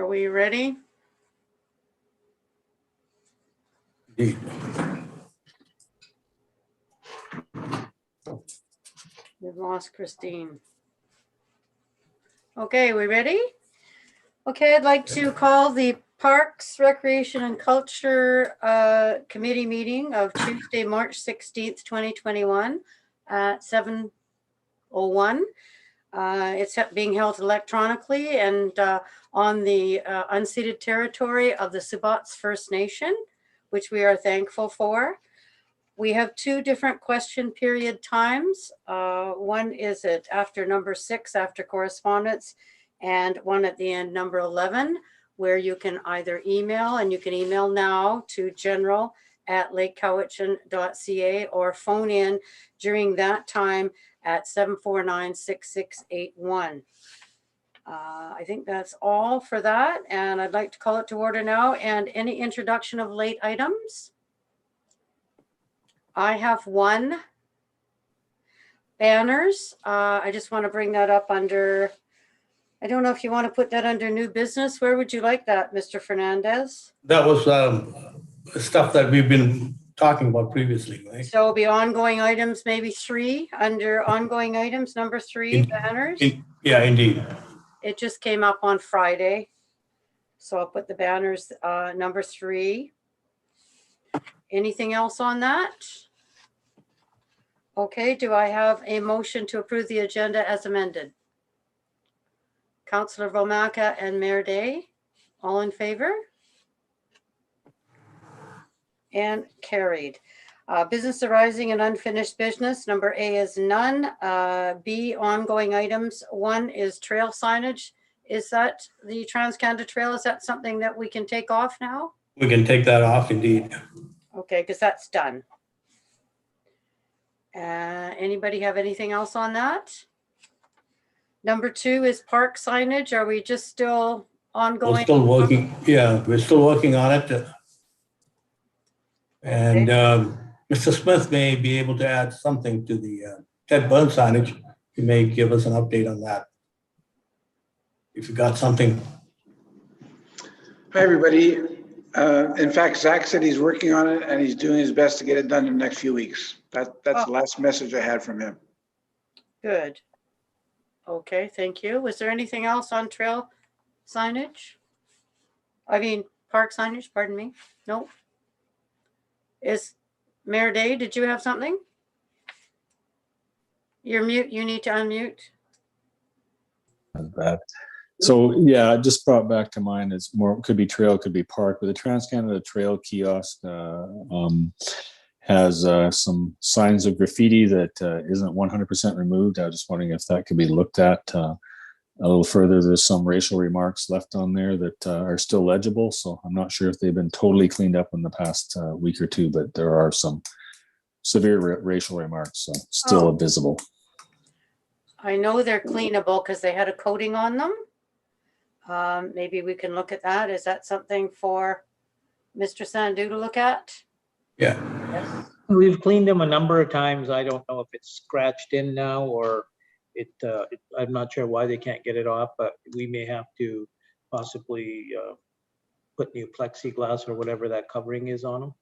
Are we ready? Indeed. We've lost Christine. Okay, we ready? Okay, I'd like to call the Parks, Recreation and Culture Committee meeting of Tuesday, March 16th, 2021 at 7:01. It's being held electronically and on the unceded territory of the Subots First Nation, which we are thankful for. We have two different question period times. One is at after number 6, after correspondence, and one at the end, number 11, where you can either email, and you can email now to general@lakecowichan.ca or phone in during that time at 749-6681. I think that's all for that. And I'd like to call it to order now. And any introduction of late items? I have one. Banners. I just want to bring that up under, I don't know if you want to put that under new business. Where would you like that, Mr. Fernandez? That was stuff that we've been talking about previously, right? So it'll be ongoing items, maybe 3 under ongoing items, number 3, banners. Yeah, indeed. It just came up on Friday. So I'll put the banners number 3. Anything else on that? Okay, do I have a motion to approve the agenda as amended? Councillor Vomaka and Mayor Day, all in favor? And carried. Business arising and unfinished business. Number A is none. B, ongoing items. 1 is trail signage. Is that the Trans-Canada Trail? Is that something that we can take off now? We can take that off, indeed. Okay, because that's done. Anybody have anything else on that? Number 2 is park signage. Are we just still ongoing? We're still working. Yeah, we're still working on it. And Mr. Smith may be able to add something to the Ted Burns signage. He may give us an update on that. If you got something. Hi, everybody. In fact, Zach said he's working on it and he's doing his best to get it done in the next few weeks. That's the last message I had from him. Good. Okay, thank you. Was there anything else on trail signage? I mean, park signage, pardon me. Nope. Is Mayor Day, did you have something? You're mute, you need to unmute. Bad. So yeah, it just brought back to mind, it's more, could be trail, could be park, but the Trans-Canada Trail kiosk has some signs of graffiti that isn't 100% removed. I was just wondering if that could be looked at a little further. There's some racial remarks left on there that are still legible, so I'm not sure if they've been totally cleaned up in the past week or two, but there are some severe racial remarks still visible. I know they're cleanable because they had a coating on them. Maybe we can look at that. Is that something for Mr. Sandu to look at? Yeah. Yes. We've cleaned them a number of times. I don't know if it's scratched in now or I'm not sure why they can't get it off, but we may have to possibly put new plexiglass or whatever that covering is on them.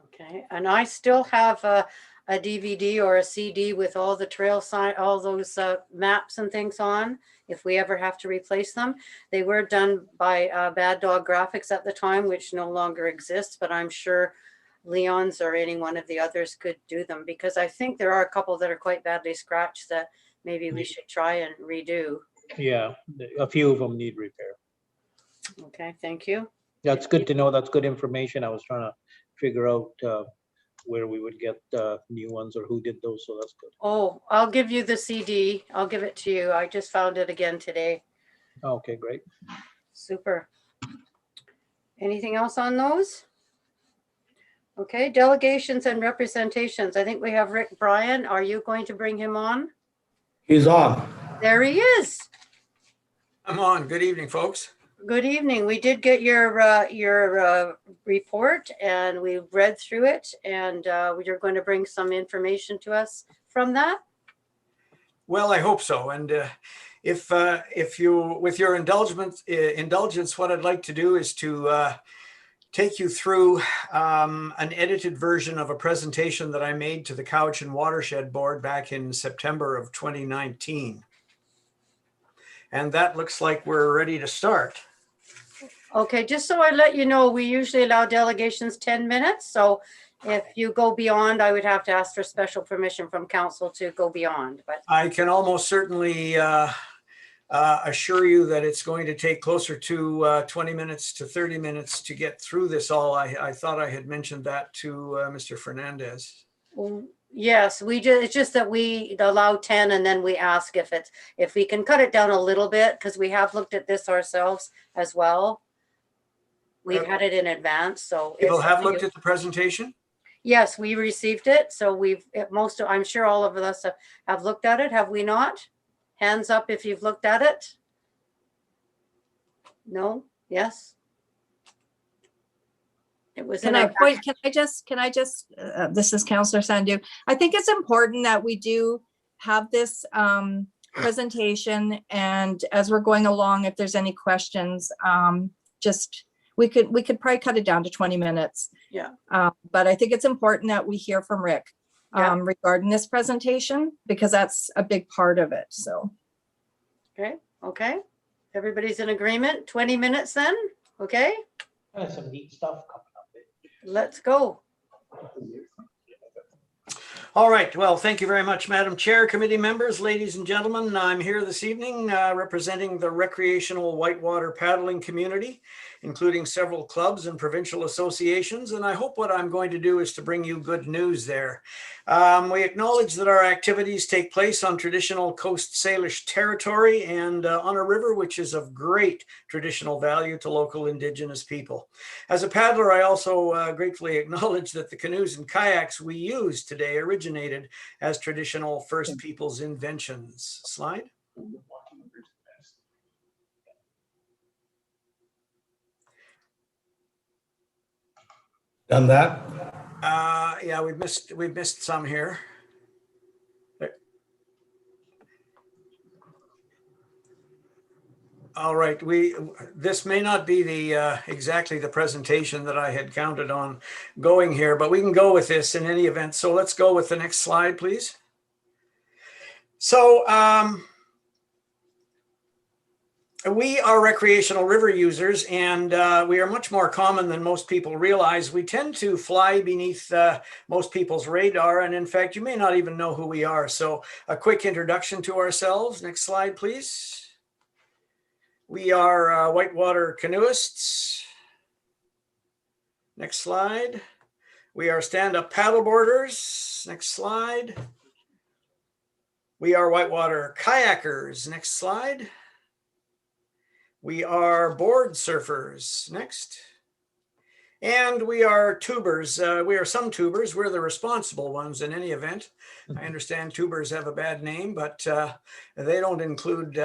Okay, and I still have a DVD or a CD with all the trail sign, all those maps and things on, if we ever have to replace them. They were done by Bad Dog Graphics at the time, which no longer exists, but I'm sure Leon's or any one of the others could do them, because I think there are a couple that are quite badly scratched that maybe we should try and redo. Yeah, a few of them need repair. Okay, thank you. That's good to know. That's good information. I was trying to figure out where we would get new ones or who did those, so that's good. Oh, I'll give you the CD. I'll give it to you. I just found it again today. Okay, great. Super. Anything else on those? Okay, delegations and representations. I think we have Rick Bryan. Are you going to bring him on? He's on. There he is. I'm on. Good evening, folks. Good evening. We did get your report and we read through it, and you're going to bring some information to us from that. Well, I hope so. And if you, with your indulgence, what I'd like to do is to take you through an edited version of a presentation that I made to the Cowichan Watershed Board back in September of 2019. And that looks like we're ready to start. Okay, just so I let you know, we usually allow delegations 10 minutes. So if you go beyond, I would have to ask for special permission from council to go beyond, but I can almost certainly assure you that it's going to take closer to 20 minutes to 30 minutes to get through this all. I thought I had mentioned that to Mr. Fernandez. well, yes, it's just that we allow 10 and then we ask if we can cut it down a little bit, because we have looked at this ourselves as well. We've had it in advance, so. People it's have up to looked you. at the presentation? Yes, we received it. So I'm sure all of us have looked at it. Have we not? Hands up if you've looked at it. No? Yes? It was in Can I our, point, can I just, this is Counselor Sandu. I think it's important that we do have this presentation, and as we're going along, if there's any questions, we could probably cut it down to 20 minutes. Yeah. But I think it's important that we hear from Rick Yeah. regarding this presentation, because that's a big part of it, so. okay. Everybody's in agreement. 20 minutes then? Okay, There's some neat stuff coming up. let's go. All right. Well, thank you very much, Madam Chair, committee members, ladies and gentlemen. I'm here this evening representing the recreational whitewater paddling community, including several clubs and provincial associations. And I hope what I'm going to do is to bring you good news there. We acknowledge that our activities take place on traditional Coast Salish territory and on a river which is of great traditional value to local Indigenous people. As a paddler, I also gratefully acknowledge that the canoes and kayaks we use today originated as traditional First Peoples inventions. Slide. Done that? Yeah, we've missed some here. All right, this may not be the exactly the presentation that I had counted on going here, but we can go with this in any event. So let's go with the next slide, please. So we are recreational river users, and we are much more common than most people realize. We tend to fly beneath most people's radar, and in fact, you may not even know who we are. So a quick introduction to ourselves. Next slide, please. We are whitewater canoeists. Next slide. We are stand-up paddleboarders. Next slide. We are whitewater kayakers. Next slide. We are board surfers. Next. And we are tubers. We are some tubers. We're the responsible ones in any event. I understand tubers have a bad name, but they don't include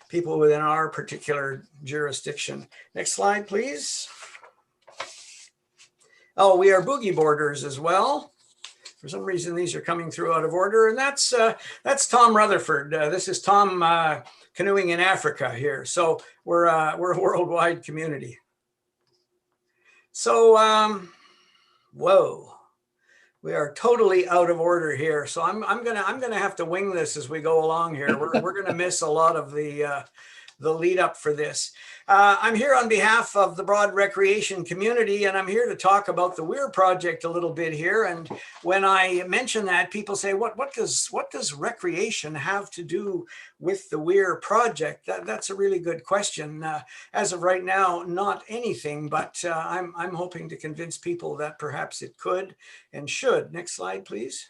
people within our particular jurisdiction. Next slide, please. Oh, we are boogie boarders as well. For some reason, these are coming through out of order, and that's Tom Rutherford. This is Tom canoeing in Africa here. So we're a worldwide community. So, whoa, we are totally out of order here. So I'm gonna have to wing this as we go along here. We're gonna miss a lot of the lead up for this. I'm here on behalf of the broad recreation community, and I'm here to talk about the Weir project a little bit here. And when I mention that, people say, what does recreation have to do with the Weir project? That's a really good question. As of right now, not anything, but I'm hoping to convince people that perhaps it could and should. Next slide, please.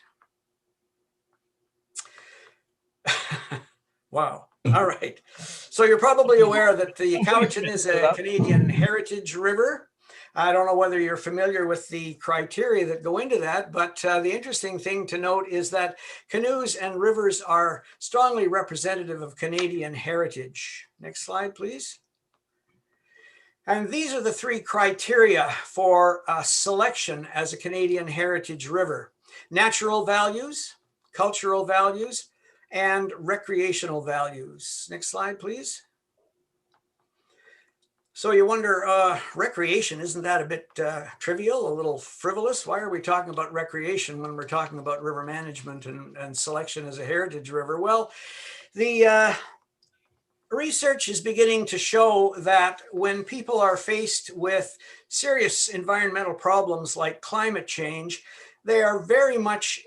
Wow. All right. So you're probably aware that the Cowichan is a Canadian heritage river. I don't know whether you're familiar with the criteria that go into that, but the interesting thing to note is that canoes and rivers are strongly representative of Canadian heritage. Next slide, please. And these are the three criteria for selection as a Canadian heritage river: natural values, cultural values, and recreational values. Next slide, please. So you wonder, recreation, isn't that a bit trivial, a little frivolous? Why are we talking about recreation when we're talking about river management and selection as a heritage river? Well, the research is beginning to show that when people are faced with serious environmental problems like climate change, they are very much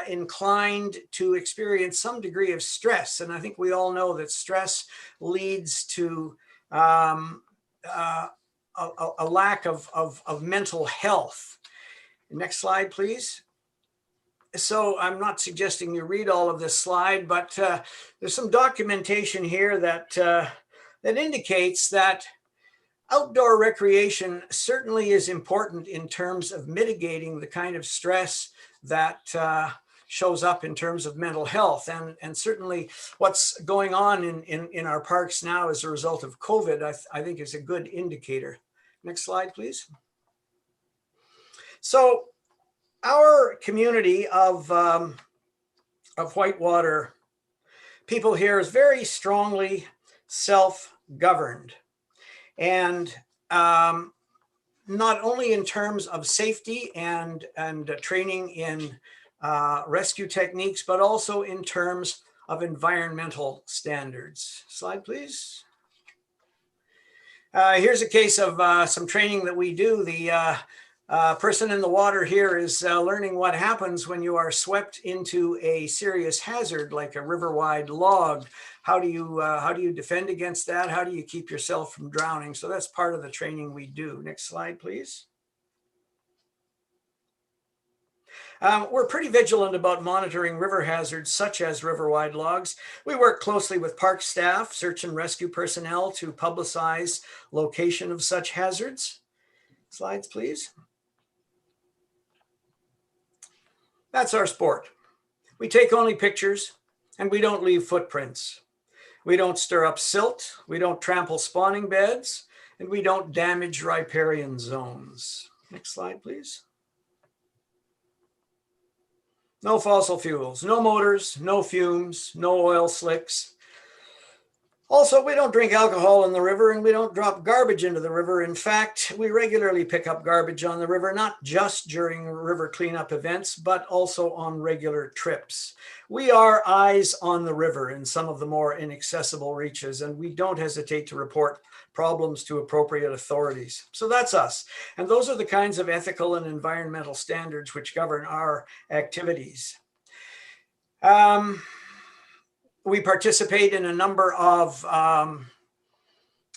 inclined to experience some degree of stress. And I think we all know that stress leads to a lack of mental health. Next slide, please. So I'm not suggesting you read all of this slide, but there's some documentation here that that indicates that outdoor recreation certainly is important in terms of mitigating the kind of stress that shows up in terms of mental health. And certainly what's going on in our parks now as a result of COVID, I think is a good indicator. Next slide, please. So our community of whitewater people here is very strongly self-governed. And not only in terms of safety and training in rescue techniques, but also in terms of environmental standards. Slide, please. Here's a case of some training that we do. The person in the water here is learning what happens when you are swept into a serious hazard like a river-wide log. How do you defend against that? How do you keep yourself from drowning? So that's part of the training we do. Next slide, please. We're pretty vigilant about monitoring river hazards such as river-wide logs. We work closely with park staff, search and rescue personnel to publicize location of such hazards. Slides, please. That's our sport. We take only pictures and we don't leave footprints. We don't stir up silt, we don't trample spawning beds, and we don't damage riparian zones. Next slide, please. No fossil fuels, no motors, no fumes, no oil slicks. Also, we don't drink alcohol in the river and we don't drop garbage into the river. In fact, we regularly pick up garbage on the river, not just during river cleanup events, but also on regular trips. We are eyes on the river in some of the more inaccessible reaches, and we don't hesitate to report problems to appropriate authorities. So that's us. And those are the kinds of ethical and environmental standards which govern our activities. We participate in a number of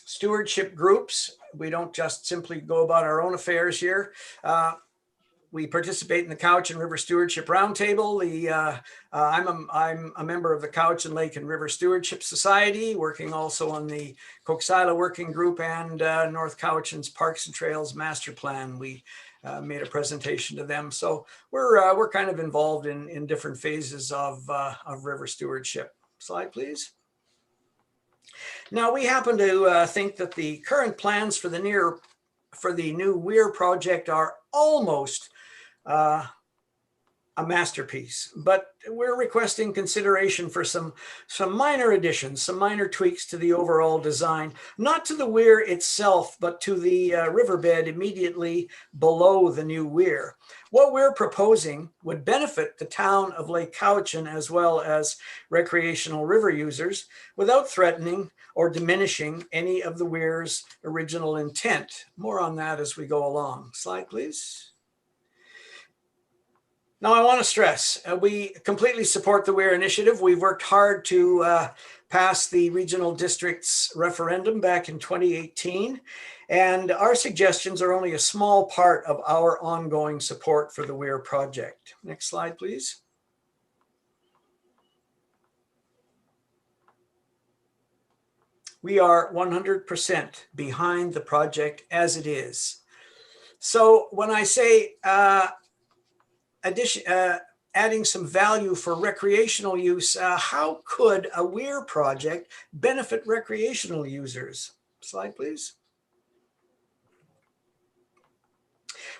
stewardship groups. We don't just simply go about our own affairs here. We participate in the Cowichan River Stewardship Roundtable. I'm a member of the Cowichan Lake and River Stewardship Society, working also on the Coxsila Working Group and North Cowichan's Parks and Trails Master Plan. We made a presentation to them. So we're kind of involved in different phases of river stewardship. Slide, please. Now, we happen to think that the current plans for the new Weir project are almost a masterpiece, but we're requesting consideration for some minor additions, some minor tweaks to the overall design, not to the weir itself, but to the riverbed immediately below the new weir. What we're proposing would benefit the town of Lake Cowichan as well as recreational river users without threatening or diminishing any of the weir's original intent. More on that as we go along. Slide, please. Now, I want to stress, we completely support the Weir initiative. We've worked hard to pass the regional district's referendum back in 2018, and our suggestions are only a small part of our ongoing support for the Weir project. Next slide, please. We are 100% behind the project as it is. So when I say adding some value for recreational use, how could a Weir project benefit recreational users? Slide, please.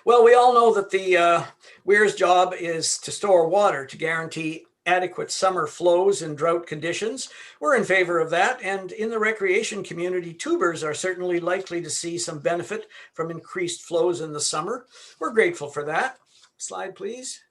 Well, we all know that the Weir's job is to store water, to guarantee adequate summer flows in drought conditions. We're in favor of that. And in the recreation community, tubers are certainly likely to see some benefit from increased flows in the summer. We're grateful for that. Slide, please.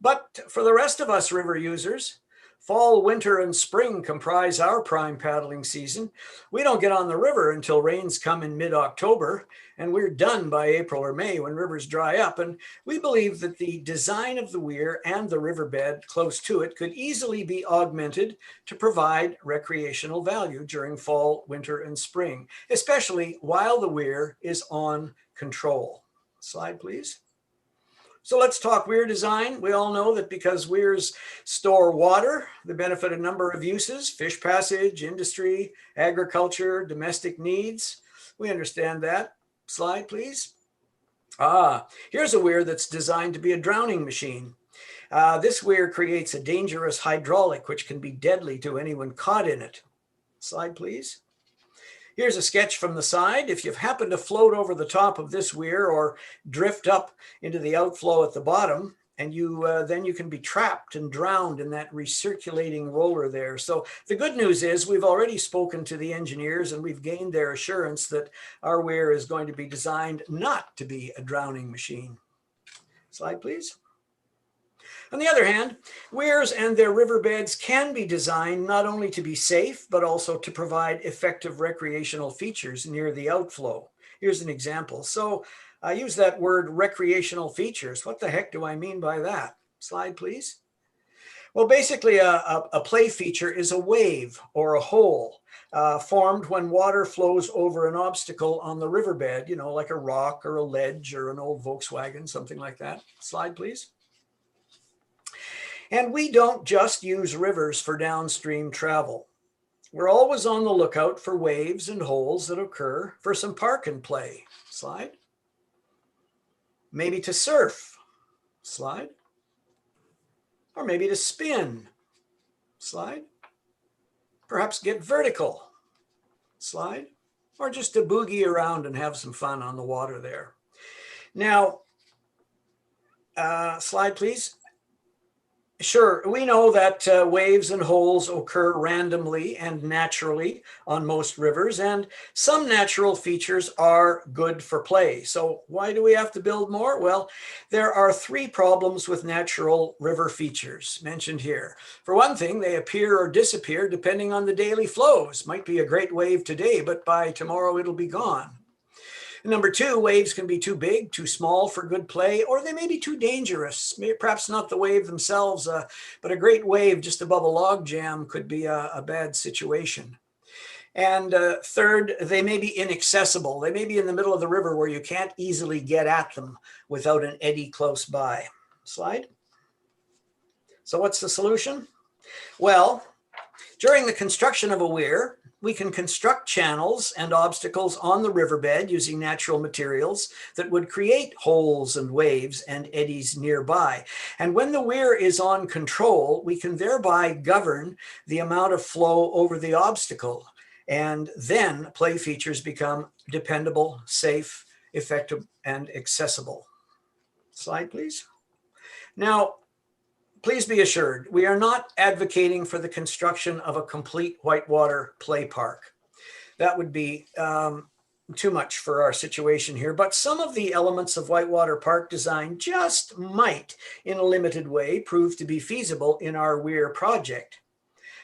But for the rest of us river users, fall, winter, and spring comprise our prime paddling season. We don't get on the river until rains come in mid-October, and we're done by April or May when rivers dry up. And we believe that the design of the weir and the riverbed close to it could easily be augmented to provide recreational value during fall, winter, and spring, especially while the weir is on control. Slide, please. So let's talk weir design. We all know that because weirs store water, they benefit a number of uses: fish passage, industry, agriculture, domestic needs. We understand that. Slide, please. Here's a weir that's designed to be a drowning machine. This weir creates a dangerous hydraulic which can be deadly to anyone caught in it. Slide, please. Here's a sketch from the side. If you've happened to float over the top of this weir or drift up into the outflow at the bottom, and then you can be trapped and drowned in that recirculating roller there. So the good news is we've already spoken to the engineers and we've gained their assurance that our weir is going to be designed not to be a drowning machine. Slide, please. On the other hand, weirs and their riverbeds can be designed not only to be safe, but also to provide effective recreational features near the outflow. Here's an example. So I use that word recreational features. What the heck do I mean by that? Slide, please. Well, basically a play feature is a wave or a hole formed when water flows over an obstacle on the riverbed, you know, like a rock or a ledge or an old Volkswagen, something like that. Slide, please. And we don't just use rivers for downstream travel. We're always on the lookout for waves and holes that occur for some park and play. Slide. Maybe to surf. Slide. Or maybe to spin. Slide. Perhaps get vertical. Slide. Or just to boogie around and have some fun on the water there. Now, slide, please. Sure, we know that waves and holes occur randomly and naturally on most rivers, and some natural features are good for play. So why do we have to build more? Well, there are 3 problems with natural river features mentioned here. For one thing, they appear or disappear depending on the daily flows. Might be a great wave today, but by tomorrow it'll be gone. Number 2, waves can be too big, too small for good play, or they may be too dangerous. Perhaps not the wave themselves, but a great wave just above a log jam could be a bad situation. And third, they may be inaccessible. They may be in the middle of the river where you can't easily get at them without an eddy close by. Slide. So what's the solution? Well, during the construction of a weir, we can construct channels and obstacles on the riverbed using natural materials that would create holes and waves and eddies nearby. And when the weir is on control, we can thereby govern the amount of flow over the obstacle. And then play features become dependable, safe, effective, and accessible. Slide, please. Now, please be assured, we are not advocating for the construction of a complete whitewater play park. That would be too much for our situation here, but some of the elements of whitewater park design just might, in a limited way, prove to be feasible in our weir project.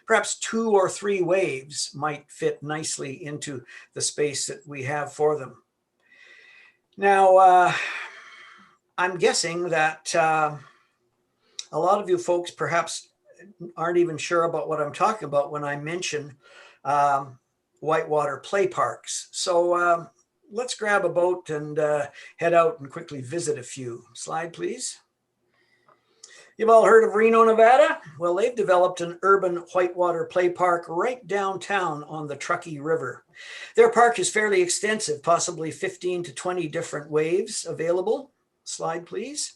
Perhaps 2 or 3 waves might fit nicely into the space that we have for them. Now, I'm guessing that a lot of you folks perhaps aren't even sure about what I'm talking about when I mention whitewater play parks. So let's grab a boat and head out and quickly visit a few. Slide, please. You've all heard of Reno, Nevada? Well, they've developed an urban whitewater play park right downtown on the Truckee River. Their park is fairly extensive, possibly 15 to 20 different waves available. Slide, please.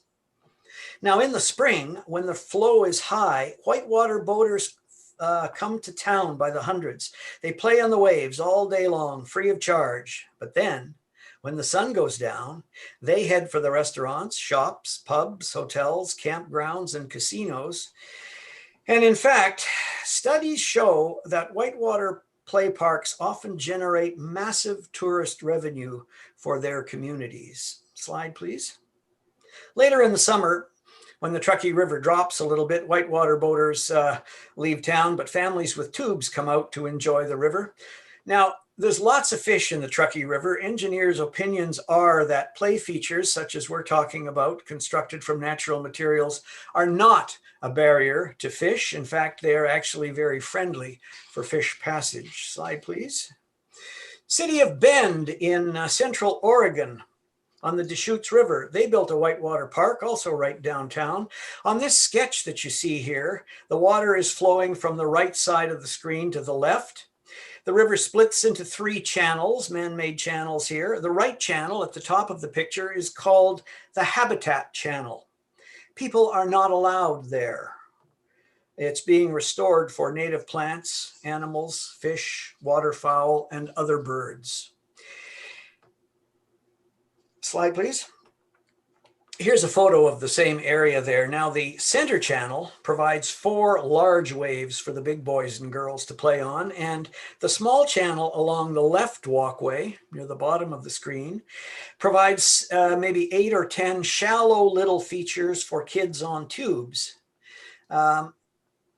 Now, in the spring, when the flow is high, whitewater boaters come to town by the hundreds. They play on the waves all day long, free of charge. But then, when the sun goes down, they head for the restaurants, shops, pubs, hotels, campgrounds, and casinos. And in fact, studies show that whitewater play parks often generate massive tourist revenue for their communities. Slide, please. Later in the summer, when the Truckee River drops a little bit, whitewater boaters leave town, but families with tubes come out to enjoy the river. Now, there's lots of fish in the Truckee River. Engineers' opinions are that play features, such as we're talking about, constructed from natural materials, are not a barrier to fish. In fact, they are actually very friendly for fish passage. Slide, please. City of Bend in Central Oregon on the Deschutes River. They built a whitewater park, also right downtown. On this sketch that you see here, the water is flowing from the right side of the screen to the left. The river splits into 3 channels, man-made channels here. The right channel at the top of the picture is called the Habitat Channel. People are not allowed there. It's being restored for native plants, animals, fish, waterfowl, and other birds. Slide, please. Here's a photo of the same area there. Now, the center channel provides 4 large waves for the big boys and girls to play on, and the small channel along the left walkway near the bottom of the screen provides maybe 8 or 10 shallow little features for kids on tubes.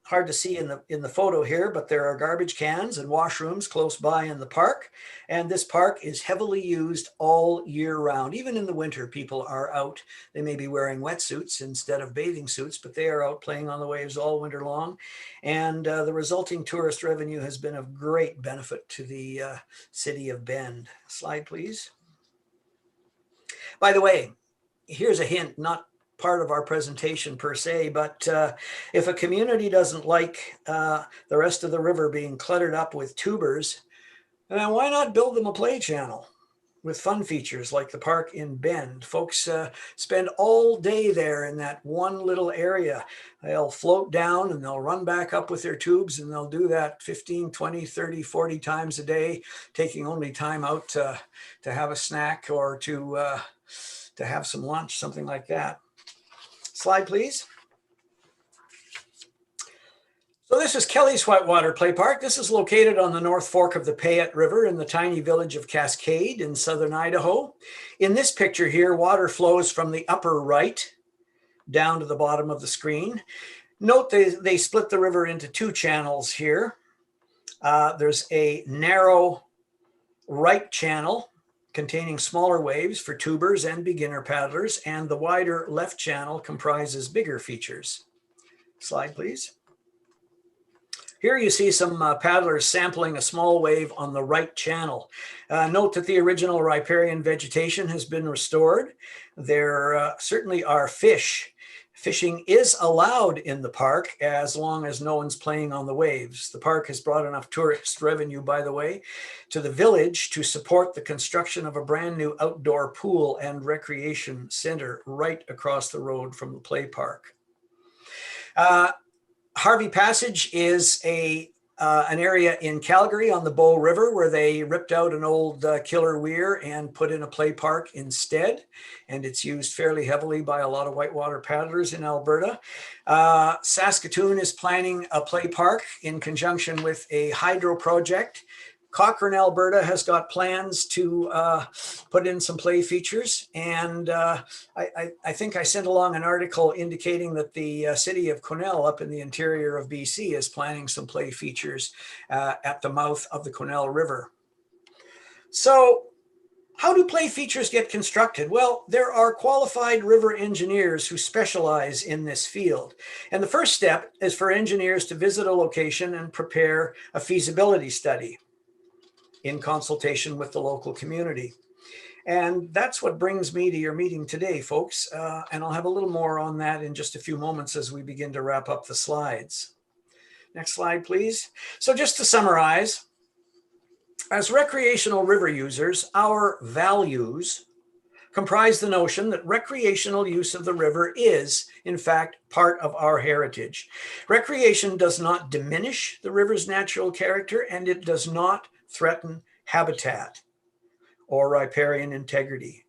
Hard to see in the photo here, but there are garbage cans and washrooms close by in the park. And this park is heavily used all year round. Even in the winter, people are out. They may be wearing wetsuits instead of bathing suits, but they are out playing on the waves all winter long. And the resulting tourist revenue has been of great benefit to the city of Bend. Slide, please. By the way, here's a hint, not part of our presentation per se, but if a community doesn't like the rest of the river being cluttered up with tubers, then why not build them a play channel with fun features like the park in Bend? Folks spend all day there in that one little area. They'll float down and they'll run back up with their tubes, and they'll do that 15, 20, 30, 40 times a day, taking only time out to have a snack or to have some lunch, something like that. Slide, please. So this is Kelly's Whitewater Play Park. This is located on the North Fork of the Payette River in the tiny village of Cascade in southern Idaho. In this picture here, water flows from the upper right down to the bottom of the screen. Note they split the river into 2 channels here. There's a narrow right channel containing smaller waves for tubers and beginner paddlers, and the wider left channel comprises bigger features. Slide, please. Here you see some paddlers sampling a small wave on the right channel. Note that the original riparian vegetation has been restored. There certainly are fish. Fishing is allowed in the park as long as no one's playing on the waves. The park has brought enough tourist revenue, by the way, to the village to support the construction of a brand new outdoor pool and recreation center right across the road from the play park. Harvey Passage is an area in Calgary on the Bow River where they ripped out an old killer weir and put in a play park instead. And it's used fairly heavily by a lot of whitewater paddlers in Alberta. Saskatoon is planning a play park in conjunction with a hydro project. Cochrane, Alberta has got plans to put in some play features. And I think I sent along an article indicating that the city of Quesnel up in the interior of BC is planning some play features at the mouth of the Quesnel River. So how do play features get constructed? Well, there are qualified river engineers who specialize in this field. And the first step is for engineers to visit a location and prepare a feasibility study in consultation with the local community. And that's what brings me to your meeting today, folks. And I'll have a little more on that in just a few moments as we begin to wrap up the slides. Next slide, please. So just to summarize, as recreational river users, our values comprise the notion that recreational use of the river is, in fact, part of our heritage. Recreation does not diminish the river's natural character, and it does not threaten habitat or riparian integrity.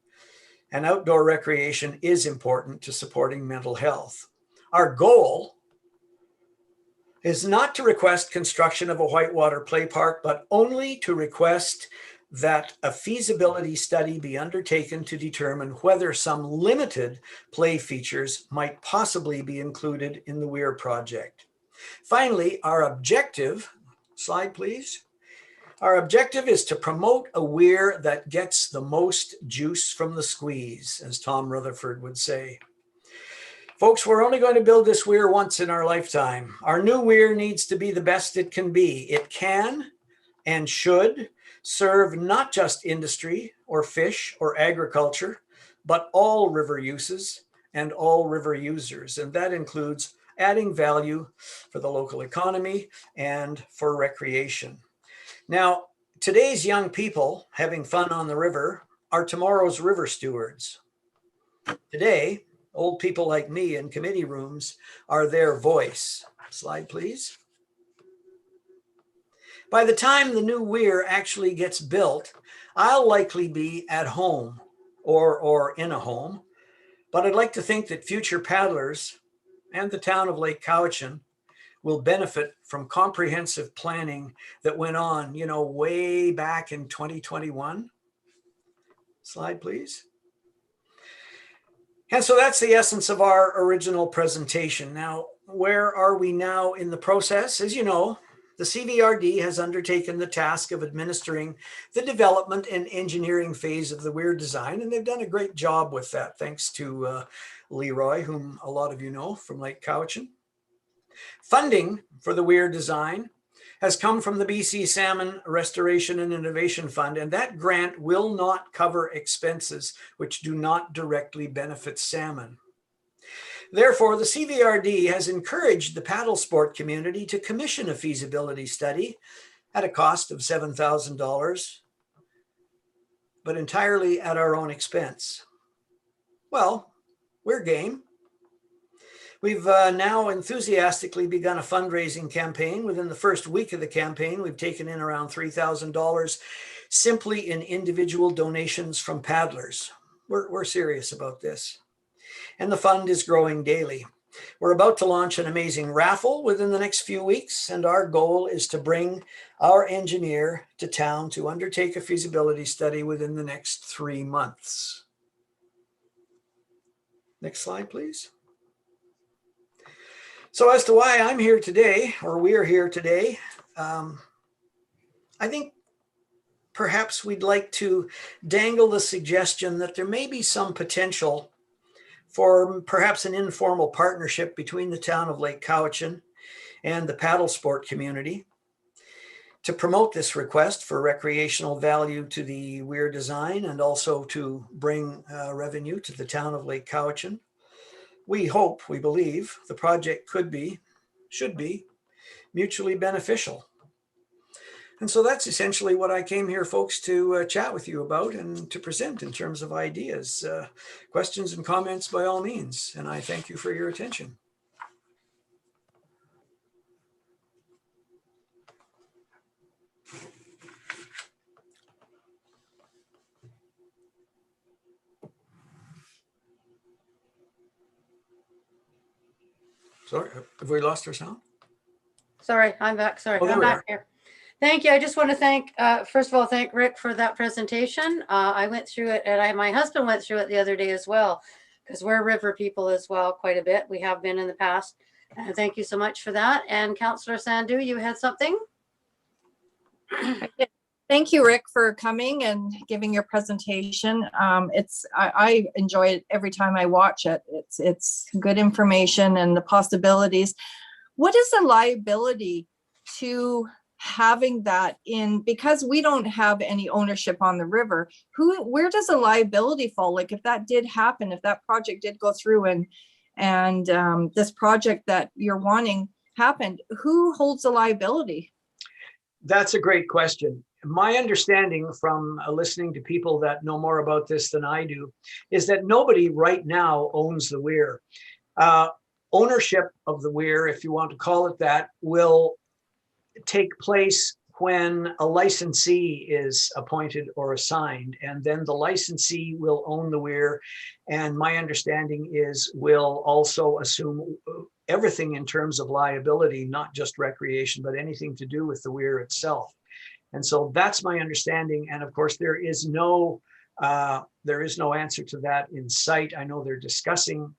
And outdoor recreation is important to supporting mental health. Our goal is not to request construction of a whitewater play park, but only to request that a feasibility study be undertaken to determine whether some limited play features might possibly be included in the Weir project. Finally, our objective, slide please. Our objective is to promote a weir that gets the most juice from the squeeze, as Tom Rutherford would say. Folks, we're only going to build this weir once in our lifetime. Our new weir needs to be the best it can be. It can and should serve not just industry or fish or agriculture, but all river uses and all river users. And that includes adding value for the local economy and for recreation. Now, today's young people having fun on the river are tomorrow's river stewards. Today, old people like me in committee rooms are their voice. Slide, please. By the time the new weir actually gets built, I'll likely be at home or in a home, but I'd like to think that future paddlers and the town of Lake Cowichan will benefit from comprehensive planning that went on, way back in 2021. Slide, please. And so that's the essence of our original presentation. Now, where are we now in the process? As you know, the CVRD has undertaken the task of administering the development and engineering phase of the weir design, and they've done a great job with that, thanks to Leroy, whom a lot of you know from Lake Cowichan. Funding for the weir design has come from the BC Salmon Restoration and Innovation Fund, and that grant will not cover expenses which do not directly benefit salmon. Therefore, the CVRD has encouraged the paddle sport community to commission a feasibility study at a cost of $7,000, but entirely at our own expense. Well, we're game. We've now enthusiastically begun a fundraising campaign. Within the first week of the campaign, we've taken in around $3,000 simply in individual donations from paddlers. We're serious about this. And the fund is growing daily. We're about to launch an amazing raffle within the next few weeks, and our goal is to bring our engineer to town to undertake a feasibility study within the next 3 months. Next slide, please. So as to why I'm here today, or we are here today, I think perhaps we'd like to dangle the suggestion that there may be some potential for perhaps an informal partnership between the town of Lake Cowichan and the paddle sport community to promote this request for recreational value to the weir design and also to bring revenue to the town of Lake Cowichan. We hope, we believe, the project should be mutually beneficial. And so that's essentially what I came here, folks, to chat with you about and to present in terms of ideas. Questions and comments by all means, and I thank you for your attention. Sorry, have we lost our sound? Sorry, I'm back. Sorry, Oh, there I'm we back are. here. Thank you. I just want to thank, first of all, thank Rick for that presentation. I went through it and my husband went through it the other day as well, because we're river people as well, quite a bit. We have been in the past. And thank you so much for that. And Councillor Sandhu, you had something? Thank you, Rick, for coming and giving your presentation. I enjoy it every time I watch it. It's good information and the possibilities. What is the liability to having that in, because we don't have any ownership on the river? Where does the liability fall? Like if that did happen, if that project did go through and this project that you're wanting happened, who holds the liability? That's a great question. My understanding from listening to people that know more about this than I do is that nobody right now owns the weir. Ownership of the weir, if you want to call it that, will take place when a licensee is appointed or assigned, and then the licensee will own the weir, and my understanding is will also assume everything in terms of liability, not just recreation, but anything to do with the weir itself. And so that's my understanding. And of course, there is no answer to that in sight. I know they're discussing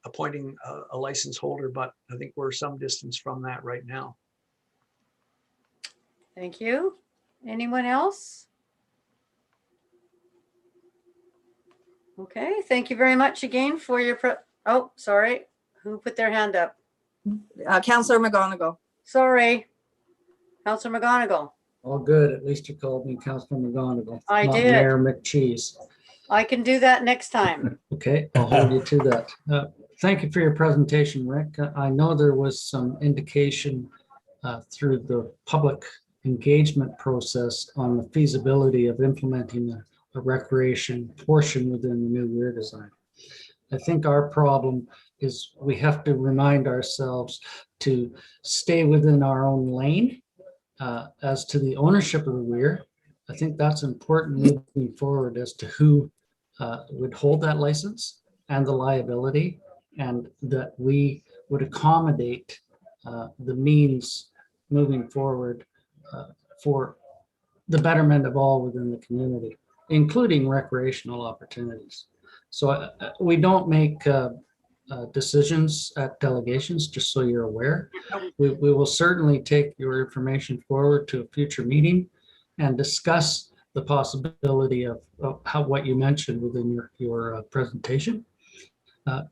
appointing a license holder, but I think we're some distance from that right now. Thank you. Anyone else? Okay, thank you very much again for your, oh, sorry. Who put their hand up? Councillor McGonigal. Sorry. Councillor McGonigal. All good. At least you called me Councilor McGonigal. I not did. Mayor McCheese. I can do that next time. Okay, I'll hold you to that. Thank you for your presentation, Rick. I know there was some indication through the public engagement process on the feasibility of implementing a recreation portion within the new weir design. I think our problem is we have to remind ourselves to stay within our own lane. As to the ownership of the weir, I think that's important moving forward as to who would hold that license and the liability, and that we would accommodate the means moving forward for the betterment of all within the community, including recreational opportunities. So we don't make decisions at delegations, just so you're aware. We will certainly take your information forward to a future meeting and discuss the possibility of what you mentioned within your presentation,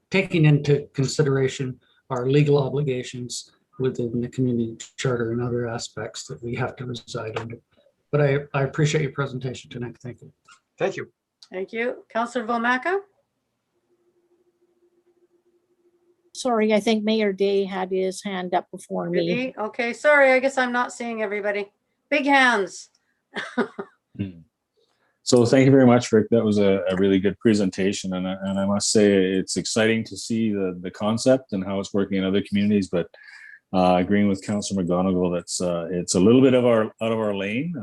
taking into consideration our legal obligations within the community charter and other aspects that we have to reside under. But I appreciate your presentation tonight. Thank you. Thank you. Thank you. Councillor Vomaka? Sorry, I think Mayor Day had his hand up before me. Okay, sorry. I guess I'm not seeing everybody. Big hands. So thank you very much, Rick. That was a really good presentation. And I must say it's exciting to see the concept and how it's working in other communities. But agreeing with Councillor McGonigal, that's it's a little bit out of our lane.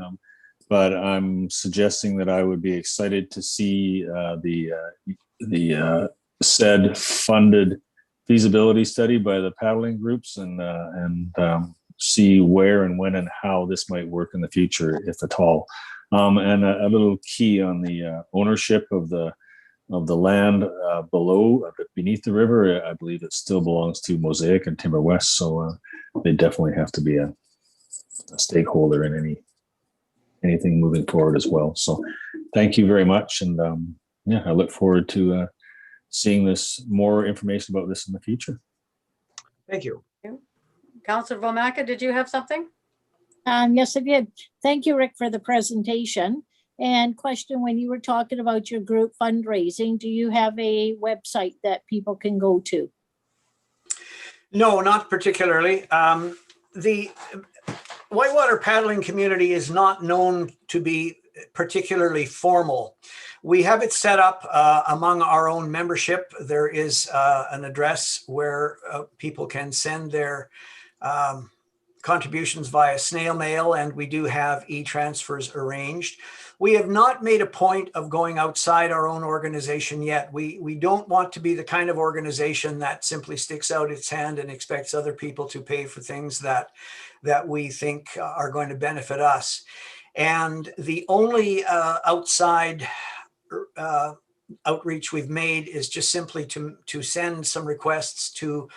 But I'm suggesting that I would be excited to see the said funded feasibility study by the paddling groups and see where and when and how this might work in the future, if at all. And a little key on the ownership of the land beneath the river. I believe it still belongs to Mosaic and Timber West, so they definitely have to be a stakeholder in anything moving forward as well. So thank you very much, and yeah, I look forward to seeing more information about this in the future. Thank you. Councillor Vomaka, did you have something? Yes, I did. Thank you, Rick, for the presentation. And question, when you were talking about your group fundraising, do you have a website that people can go to? No, not particularly. The whitewater paddling community is not known to be particularly formal. We have it set up among our own membership. There is an address where people can send their contributions via snail mail, and we do have e-transfers arranged. We have not made a point of going outside our own organization yet. We don't want to be the kind of organization that simply sticks out its hand and expects other people to pay for things that we think are going to benefit us. And the only outside outreach we've made is just simply to send some requests to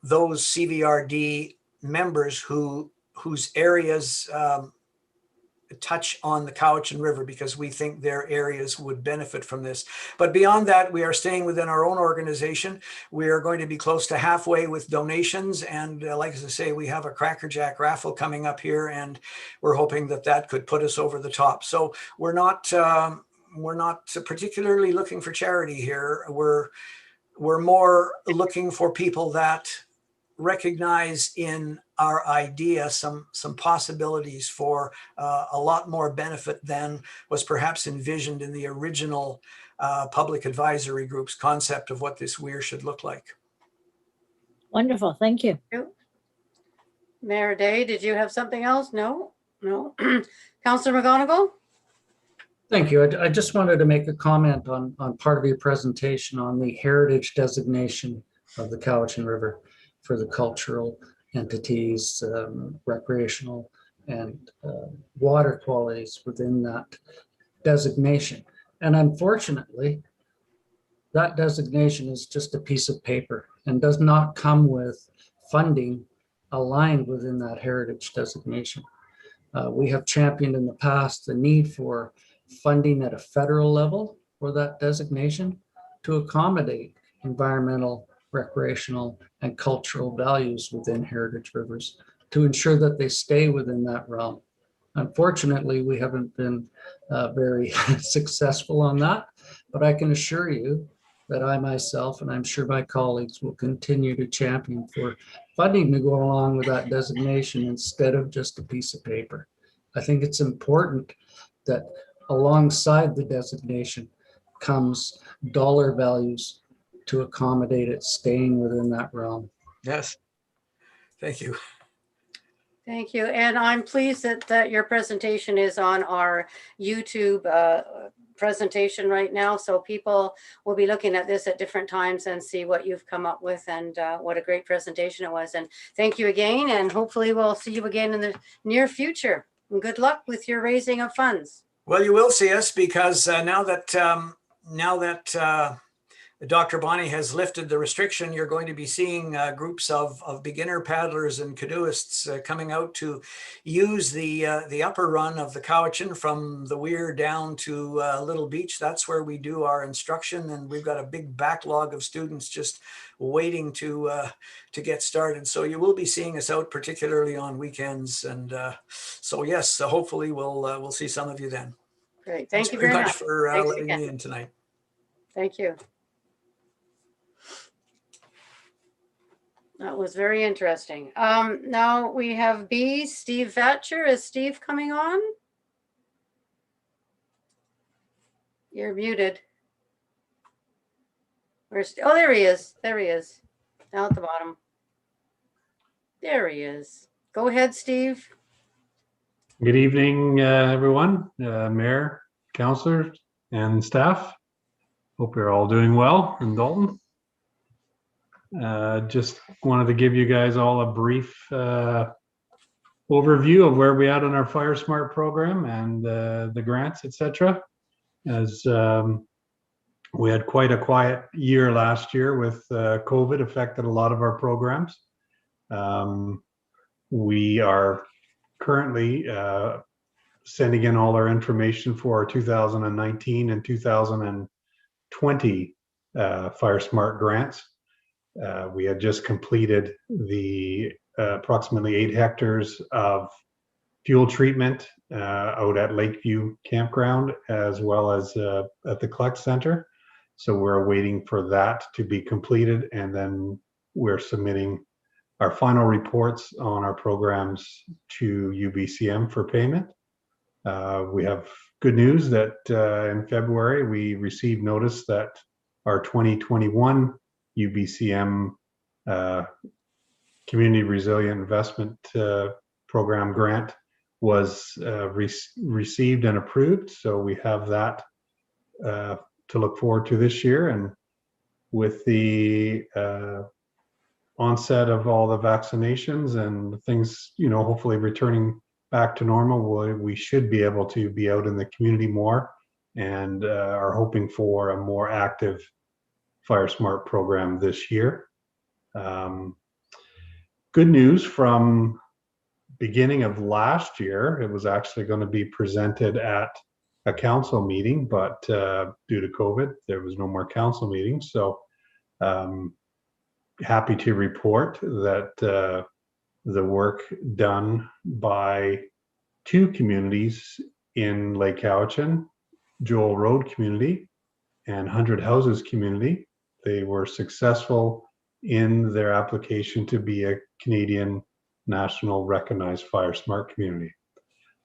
those CVRD members whose areas touch on the Cowichan River, because we think their areas would benefit from this. But beyond that, we are staying within our own organization. We are going to be close to halfway with donations. And like I say, we have a Cracker Jack raffle coming up here, and we're hoping that could put us over the top. So we're not particularly looking for charity here. We're more looking for people that recognize in our idea some possibilities for a lot more benefit than was perhaps envisioned in the original public advisory group's concept of what this weir should look like. Wonderful, thank you. Mayor Day, did you have something else? No. Councillor McGonigal? Thank you. I just wanted to make a comment on part of your presentation on the heritage designation of the Cowichan River. for the cultural entities, recreational and water qualities within that designation. And unfortunately, that designation is just a piece of paper and does not come with funding aligned within that heritage designation. We have championed in the past the need for funding at a federal level for that designation to accommodate environmental, recreational, and cultural values within heritage rivers to ensure that they stay within that realm. Unfortunately, we haven't been very successful on that, but I can assure you that I myself, and I'm sure my colleagues, will continue to champion for funding to go along with that designation instead of just a piece of paper. I think it's important that alongside the designation comes dollar values to accommodate it staying within that realm. Yes. Thank you. Thank you. And I'm pleased that your presentation is on our YouTube presentation right now. So people will be looking at this at different times and see what you've come up with, and what a great presentation it was. And thank you again. And hopefully we'll see you again in the near future. And good luck with your raising of funds. Well, you will see us, because now that Dr. Bonnie has lifted the restriction, you're going to be seeing groups of beginner paddlers and canoeists coming out to use the upper run of the Cowichan from the weir down to Little Beach. That's where we do our instruction, and we've got a big backlog of students just waiting to get started. So you will be seeing us out, particularly on weekends, and so yes, hopefully we'll see some of you then. Great. Thanks Thank you very much for Thanks letting again. me in tonight. Thank you. That was very interesting. Now we have B, Steve Vatcher. Is Steve coming on? You're muted. Where's, oh, there he is. There he is. Down at the bottom. There he is. Go ahead, Steve. Good evening, everyone, Mayor, councillors, and staff. Hope you're all doing well in Dalton. Just wanted to give you guys all a brief overview of where we at on our Fire Smart program and the grants, etc. As we had quite a quiet year last year with COVID affected a lot of our programs. We are currently sending in all our information for our 2019 and 2020 Fire Smart grants. We had just completed the approximately 8 hectares of fuel treatment out at Lakeview Campground, as well as at the Collect Center. So we're waiting for that to be completed, and then we're submitting our final reports on our programs to UBCM for payment. We have good news that in February we received notice that our 2021 UBCM Community Resilient Investment Program grant was received and approved. So we have that to look forward to this year. And with the onset of all the vaccinations and things, you know, hopefully returning back to normal, we should be able to be out in the community more, and are hoping for a more active Fire Smart program this year. Good news from beginning of last year, it was actually going to be presented at a council meeting, but due to COVID, there was no more council meetings. So happy to report that the work done by 2 communities in Lake Cowichan, Joel Road community and 100 Houses community, they were successful in their application to be a Canadian National Recognized Fire Smart Community.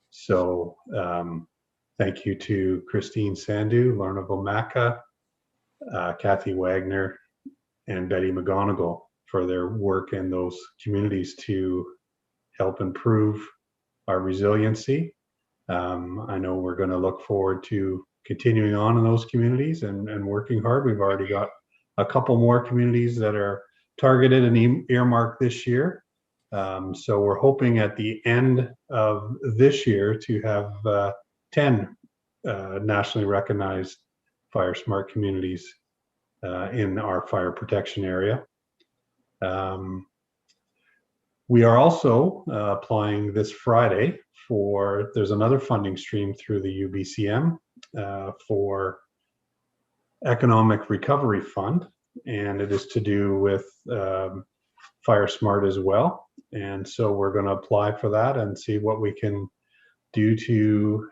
So thank you to Christine Sandu, Lorna Vomaka, Kathy Wagner, and Betty McGonigal for their work in those communities to help improve our resiliency. I know we're going to look forward to continuing on in those communities and working hard. We've already got a couple more communities that are targeted and earmarked this year. So we're hoping at the end of this year to have 10 nationally recognized fire smart communities in our fire protection area. We are also applying this Friday for, there's another funding stream through the UBCM for Economic Recovery Fund, and it is to do with Fire Smart as well. And so we're going to apply for that and see what we can do to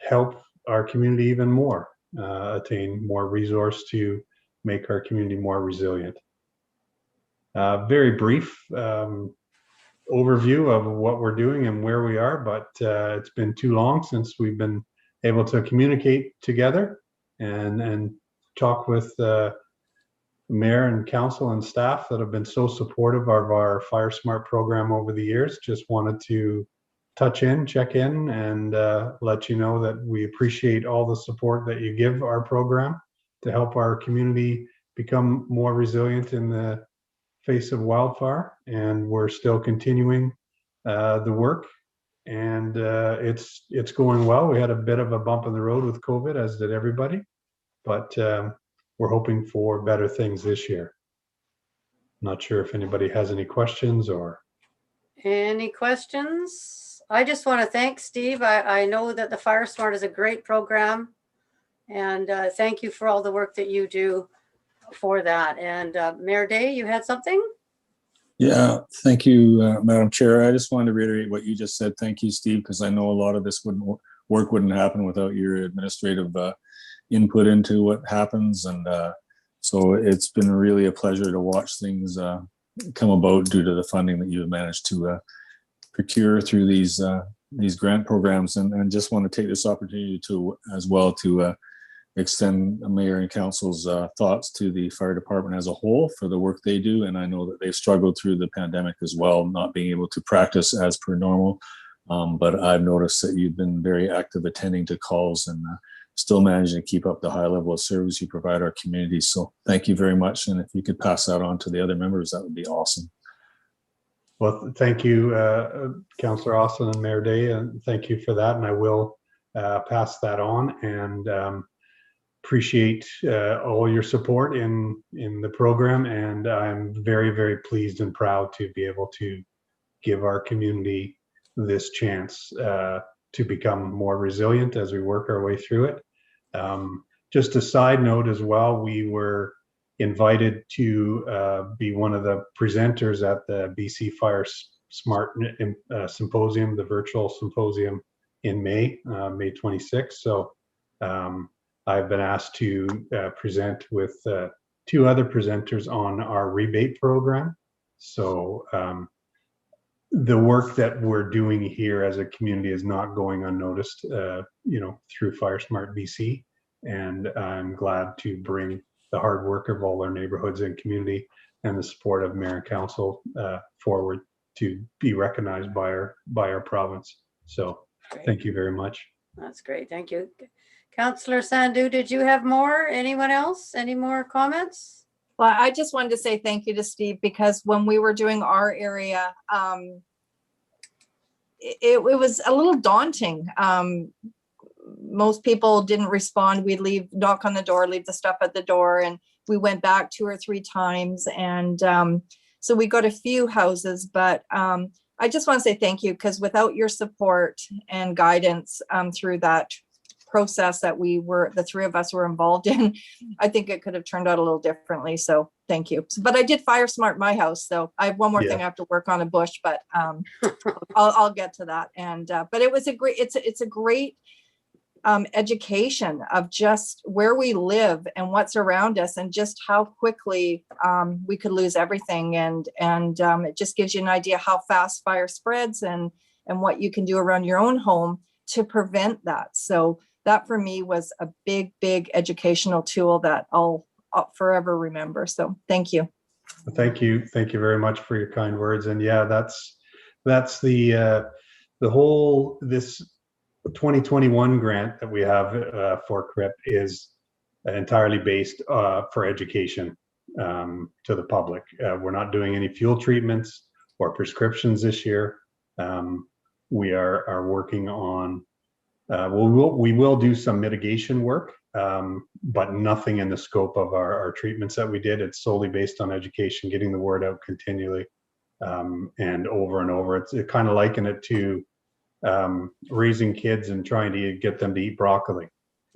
help our community even more, attain more resource to make our community more resilient. Very brief overview of what we're doing and where we are, but it's been too long since we've been able to communicate together and talk with mayor and council and staff that have been so supportive of our Fire Smart program over the years. Just wanted to check in and let you know that we appreciate all the support that you give our program to help our community become more resilient in the face of wildfire. And we're still continuing the work, and it's going well. We had a bit of a bump in the road with COVID, as did everybody, but we're hoping for better things this year. Not sure if anybody has any questions or. Any questions? I just want to thank Steve. I know that the Fire Smart is a great program, and thank you for all the work that you do for that. And Mayor Day, you had something? Yeah, thank you, Madam Chair. I just wanted to reiterate what you just said. Thank you, Steve, because I know a lot of this wouldn't happen without your administrative input into what happens. And so it's been really a pleasure to watch things come about due to the funding that you have managed to procure through these grant programs. And just want to take this opportunity to as well to extend Mayor and Council's thoughts to the fire department as a whole for the work they do. And I know that they've struggled through the pandemic as well, not being able to practice as per normal. But I've noticed that you've been very active attending to calls and still managing to keep up the high level of service you provide our community. So thank you very much. And if you could pass that on to the other members, that would be awesome. Well, thank you, Councillor Austin and Mayor Day, and thank you for that. And I will pass that on, and appreciate all your support in the program. And I'm very, very pleased and proud to be able to give our community this chance to become more resilient as we work our way through it. Just a side note as well, we were invited to be one of the presenters at the BC Fire Smart Symposium, the virtual symposium in May 26th. So I've been asked to present with two other presenters on our rebate program. So the work that we're doing here as a community is not going unnoticed, through Fire Smart BC. And I'm glad to bring the hard work of all our neighborhoods and community and the support of Mayor and Council forward to be recognized by our province. So thank you very much. That's great. Thank you. Councillor Sandhu, did you have more? Anyone else? Any more comments? Well, I just wanted to say thank you to Steve, because when we were doing our area, it was a little daunting. Most people didn't respond. We'd knock on the door, leave the stuff at the door, and we went back 2 or 3 times. And so we got a few houses, but I just want to say thank you, because without your support and guidance through that process that the 3 of us were involved in, I think it could have turned out a little differently. So thank you. But I did Fire Smart my house, so I have one more thing I have to work on, a bush, but I'll get to that. And but it was it's a great education of just where we live and what's around us, and just how quickly we could lose everything. And it just gives you an idea how fast fire spreads and what you can do around your own home to prevent that. So that for me was a big, big educational tool that I'll forever remember. So thank you. Thank you very much for your kind words. And yeah, that's the whole, this 2021 grant that we have for CRIP is entirely based for education. to the public. We're not doing any fuel treatments or prescriptions this year. We are working on, we will do some mitigation work, but nothing in the scope of our treatments that we did. It's solely based on education, getting the word out continually, and over. It's kind of liken it to raising kids and trying to get them to eat broccoli.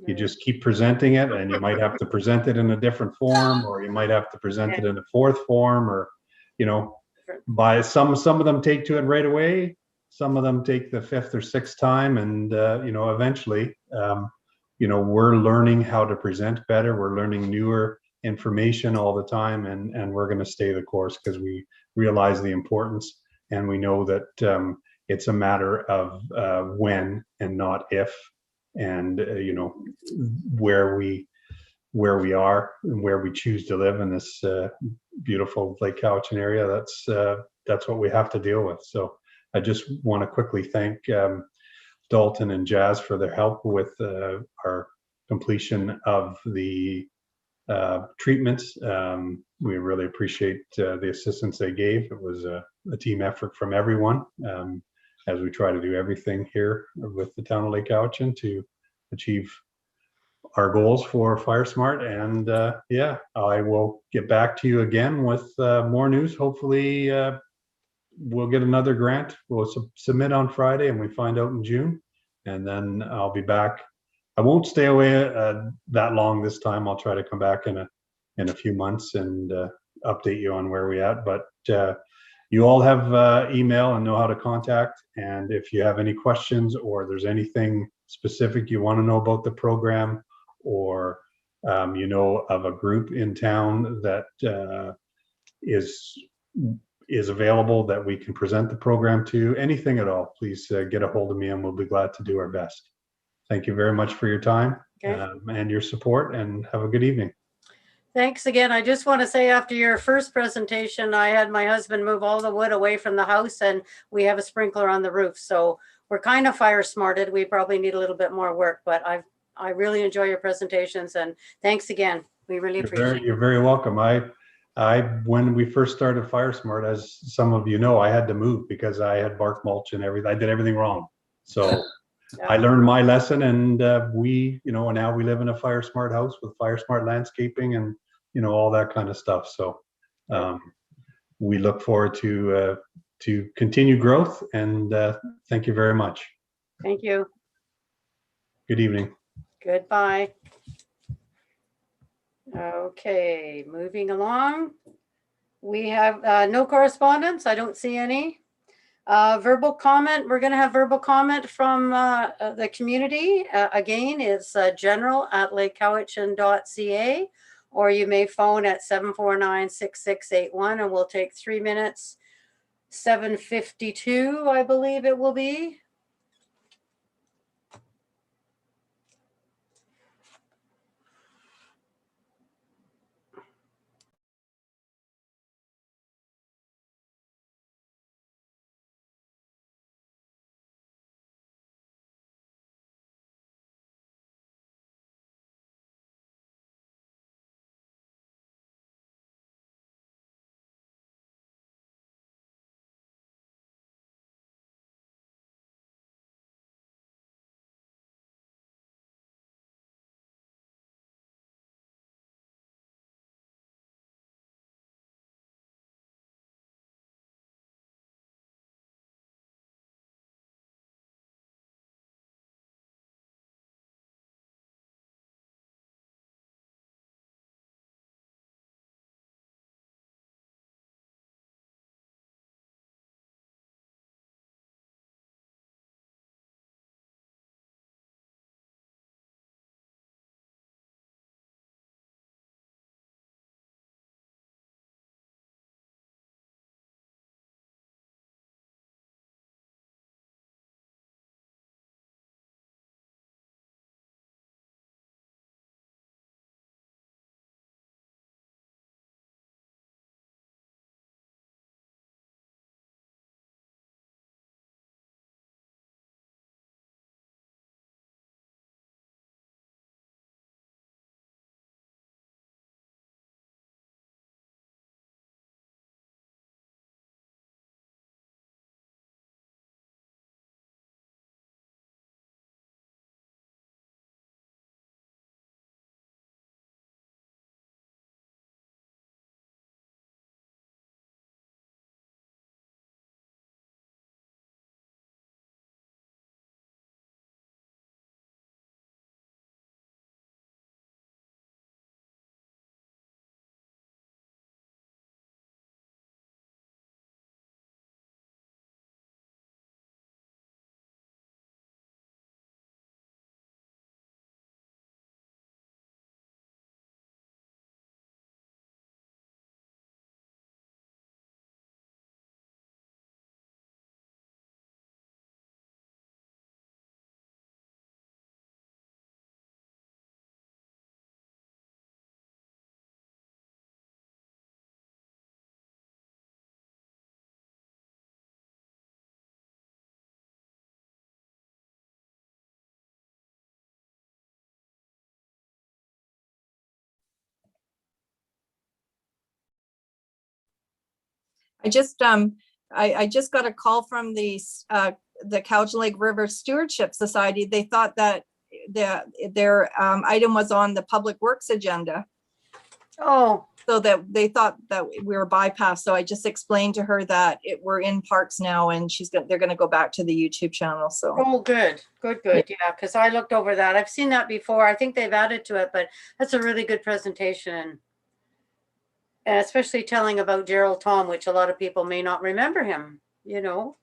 You just keep presenting it, and you might have to present it in a different form, or you might have to present it in a fourth form, or, you know, by some of them take to it right away. Some of them take the fifth or sixth time, and you know, eventually, you know, we're learning how to present better. We're learning newer information all the time, and we're going to stay the course because we realize the importance, and we know that it's a matter of when and not if, and you know, where we are and where we choose to live in this beautiful Lake Cowichan area. That's what we have to deal with. So I just want to quickly thank Dalton and Jazz for their help with our completion of the treatments. We really appreciate the assistance they gave. It was a team effort from everyone, as we try to do everything here with the town of Lake Cowichan to achieve our goals for Fire Smart. And yeah, I will get back to you again with more news. Hopefully we'll get another grant. We'll submit on Friday and we find out in June, and then I'll be back. I won't stay away that long this time. I'll try to come back in a few months and update you on where we at. But you all have email and know how to contact. And if you have any questions, or there's anything specific you want to know about the program, or you know of a group in town that is available that we can present the program to, anything at all, please get a hold of me and we'll be glad to do our best. Thank you very much for your time and your support, and have a good evening. Thanks again. I just want to say, after your first presentation, I had my husband move all the wood away from the house, and we have a sprinkler on the roof. So we're kind of fire smarted. We probably need a little bit more work, but I really enjoy your presentations, and thanks again. We really appreciate it. You're very welcome. When we first started Fire Smart, as some of you know, I had to move because I had bark mulch and everything. I did everything wrong. So I learned my lesson, and we, you know, now we live in a Fire Smart house with Fire Smart landscaping and, you know, all that kind of stuff. So we look forward to continued growth, and thank you very much. Thank you. Good evening. Goodbye. Okay, moving along. We have no correspondence. I don't see any. Verbal comment. We're going to have verbal comment from the community. Again, it's general@lakecowichan.ca, or you may phone at 749-6681, and we'll take 3 minutes. 7:52, I believe it will be. I just got a call from the Cowichan Lake River Stewardship Society. They thought that their item was on the Public Works agenda. Oh, So that they thought that we were bypassed. So I just explained to her that we're in parks now, and they're gonna go back to the YouTube channel. So oh, good. Yeah, because I looked over that. I've seen that before. I think they've added to it, but that's a really good presentation. And especially telling about Gerald Tom, which a lot of people may not remember him, you know.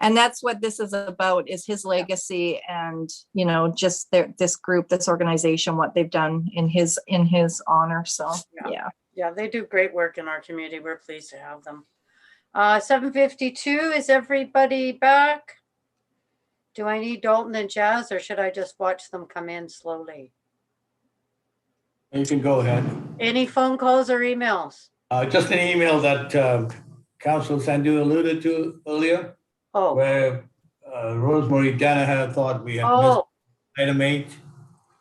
and that's what this is about, is his legacy, and just this group, this organization, what they've done in his honor. So Yeah, they do great work in our community. We're pleased to have them. 7:52, is everybody back? Do I need Dalton and Jazz, or should I just watch them come in slowly? You can go ahead. Any phone calls or emails? Just an email that Councilor Sandu alluded to earlier, Oh, where Rosemary Danaher thought we had missed oh, item 8.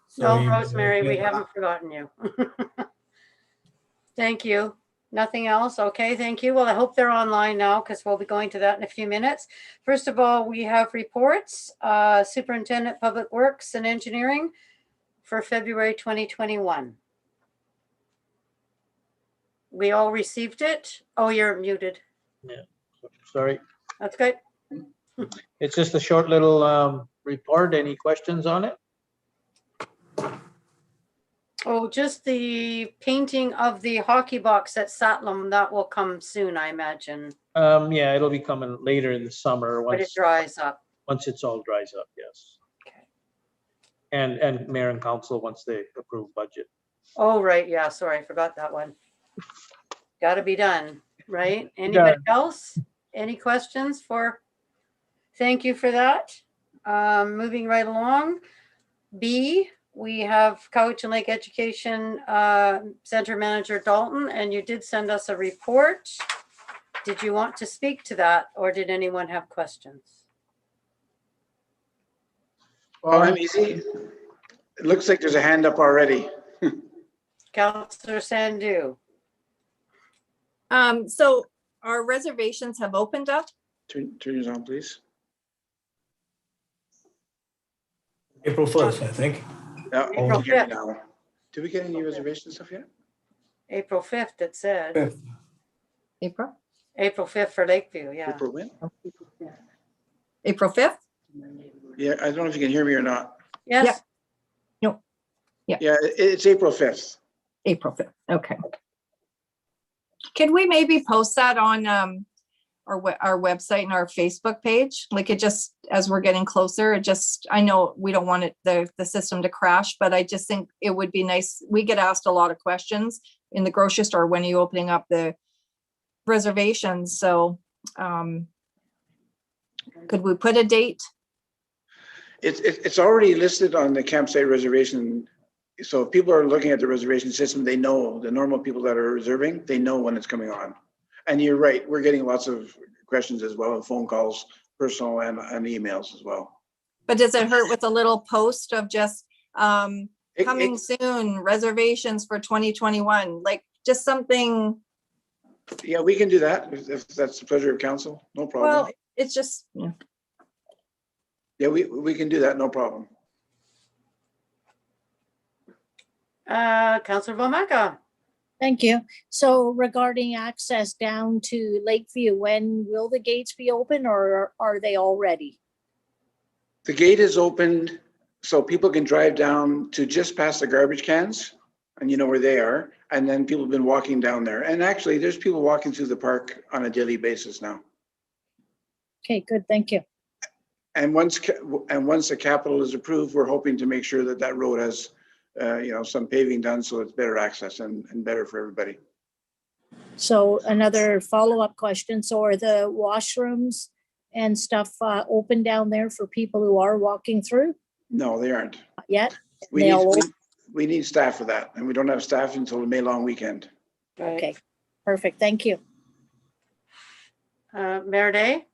So no, you- Rosemary, we haven't forgotten you. Thank you. Nothing else? Okay, thank you. Well, I hope they're online now, because we'll be going to that in a few minutes. First of all, we have reports. Superintendent Public Works and Engineering for February 2021. We all received it. Oh, you're muted. Sorry. That's good. It's just a short little report. Any questions on it? Oh, just the painting of the hockey box at Satlam, that will come soon, I imagine, Yeah, it'll be coming later in the summer when it once dries up. it all dries up, yes. Okay. And mayor and council once they approve budget. Oh, right, yeah, sorry, I forgot that one. Got to be done, right? Anybody else? Any questions for? Thank you for that. Moving right along. B, we have Cowichan Lake Education Center Manager Dalton, and you did send us a report. Did you want to speak to that, or did anyone have questions? Well, I'm easy. It looks like there's a hand up already. Councillor Sandu. so our reservations have opened up. Turn yours on, please. April 1st, I think. Yeah, April you can hear me 5th. now. Did we get any reservation stuff yet? April 5th, it said. 5th. April April 5th for Lakeview, yeah. April when? April 5th. Yeah, I don't know if you can hear me or not. Yes, Yeah, it's April 5th. April 5th. Okay. Can we maybe post that on our website and our Facebook page? Like, it just, as we're getting closer, I know we don't want the system to crash, but I just think it would be nice. We get asked a lot of questions in the grocery store, when are you opening up the reservations? So could we put a date? It's already listed on the campsite reservation. So if people are looking at the reservation system, they know, the normal people that are reserving, they know when it's coming on. And you're right, we're getting lots of questions as well, and phone calls, personal and emails as well. But does it hurt with a little post of just coming soon, reservations for 2021, like just something? Yeah, we can do that if that's the pleasure of council, no problem. Well, it's just, Yeah, we can do that, no problem. Councillor Vomaka. Thank you. So regarding access down to Lakeview, when will the gates be open, or are they already? The gate is opened so people can drive down to just past the garbage cans, and you know where they are. And then people have been walking down there. And actually, there's people walking through the park on a daily basis now. Okay, good, thank you. And once the capital is approved, we're hoping to make sure that road has, some paving done, so it's better access and better for everybody. So another follow-up question. So are the washrooms and stuff open down there for people who are walking through No, they aren't. yet? We need staff for that, and we don't have staff until the May long weekend. Okay, perfect, thank you. Mayor Day,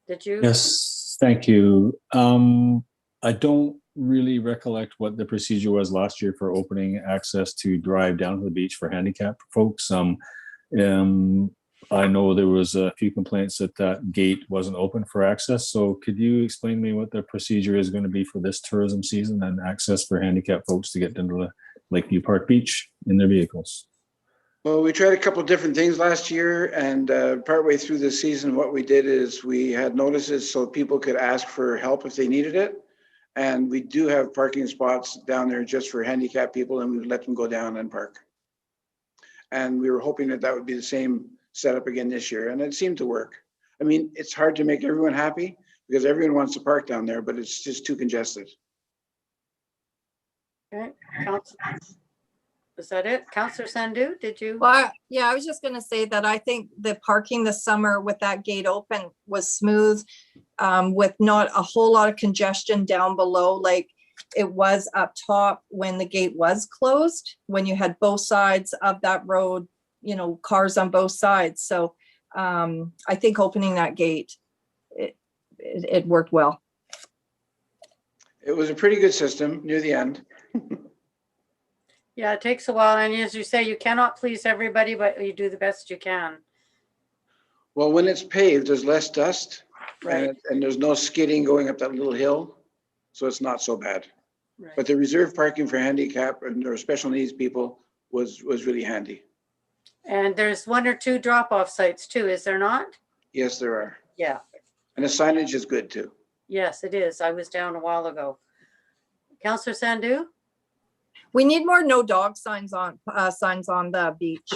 did you? Yes, thank you. I don't really recollect what the procedure was last year for opening access to drive down to the beach for handicapped folks. I know there was a few complaints that that gate wasn't open for access. So could you explain to me what the procedure is going to be for this tourism season and access for handicapped folks to get into the Lakeview Park Beach in their vehicles? Well, we tried a couple of different things last year, and partway through the season, what we did is we had notices so people could ask for help if they needed it. And we do have parking spots down there just for handicapped people, and we would let them go down and park. And we were hoping that that would be the same setup again this year, and it seemed to work. I mean, it's hard to make everyone happy because everyone wants to park down there, but it's just too congested. Okay, is that it? Counselor Sandu, did you? Well, yeah, I was just gonna say that I think the parking this summer with that gate open was smooth, with not a whole lot of congestion down below, like it was up top when the gate was closed, when you had both sides of that road, you know, cars on both sides. So I think opening that gate, it worked well. It was a pretty good system near the end. Yeah, it takes a while. And as you say, you cannot please everybody, but you do the best you can. Well, when it's paved, there's less dust, Right. and there's no skidding going up that little hill, so it's not so bad. Right. But the reserved parking for handicap and or special needs people was really handy. And there's 1 or 2 drop-off sites too, is there not? Yes, there are. Yeah. And the signage is good too. Yes, it is. I was down a while ago. Counselor Sandu? We need more no dog signs on the beach.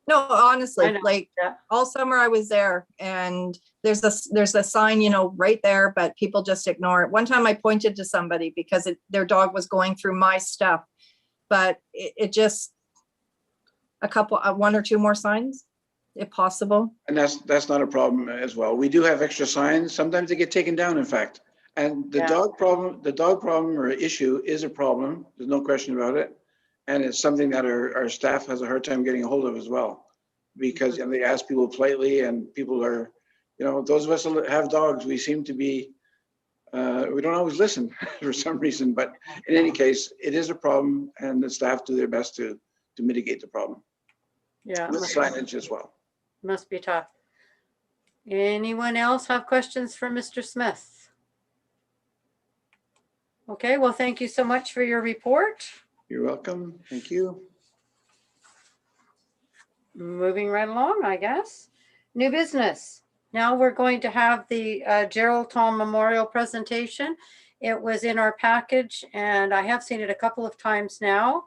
No, honestly, I know, like yeah. all summer I was there and there's a sign, you know, right there, but people just ignore it. One time I pointed to somebody because their dog was going through my stuff, but it just a couple, 1 or 2 more signs, if possible. And that's not a problem as well. We do have extra signs. Sometimes they get taken down, in fact. And the Yeah. dog problem or issue is a problem. There's no question about it. And it's something that our staff has a hard time getting a hold of as well. Because they ask people politely and people are, you know, those of us that have dogs, we seem to be, we don't always listen for some reason. But in any case, it is a problem and the staff do their best to mitigate the problem. Yeah, With signage as well. must be tough. Anyone else have questions for Mr. Smith? Okay, well, thank you so much for your report. You're welcome. Thank you. Moving right along, I guess. New business. Now we're going to have the Gerald Tom Memorial presentation. It was in our package and I have seen it a couple of times now.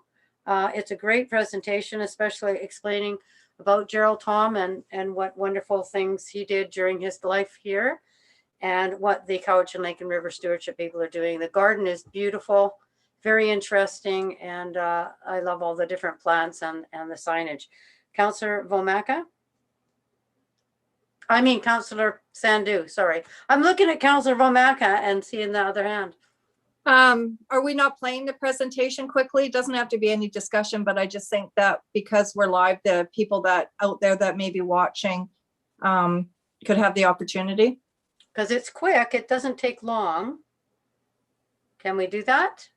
It's a great presentation, especially explaining about Gerald Tom and what wonderful things he did during his life here and what the Cowichan Lake and River Stewardship people are doing. The garden is beautiful, very interesting, and I love all the different plants and the signage. Councillor Vomaka? I mean, Councillor Sandu, sorry. I'm looking at Councillor Vomaka and seeing the other hand. Are we not playing the presentation quickly? It doesn't have to be any discussion, but I just think that because we're live, the people that out there that may be watching could have the opportunity. Because it's quick, it doesn't take long. Can we do that?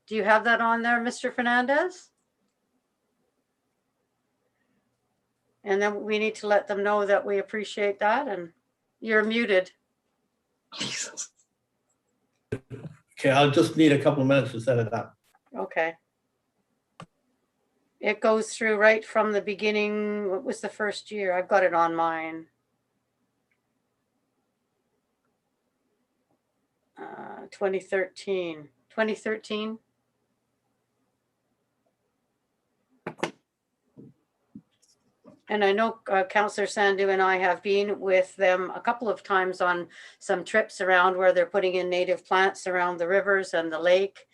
Do you have that on there, Mr. Fernandez? And then we need to let them know that we appreciate that and you're muted. Okay, I'll just need a couple of minutes to set it up. Okay. It goes through right from the beginning. What was the first year? I've got it on mine. 2013. 2013. And I know Councillor Sandu and I have been with them a couple of times on some trips around where they're putting in native plants around the rivers and the lake.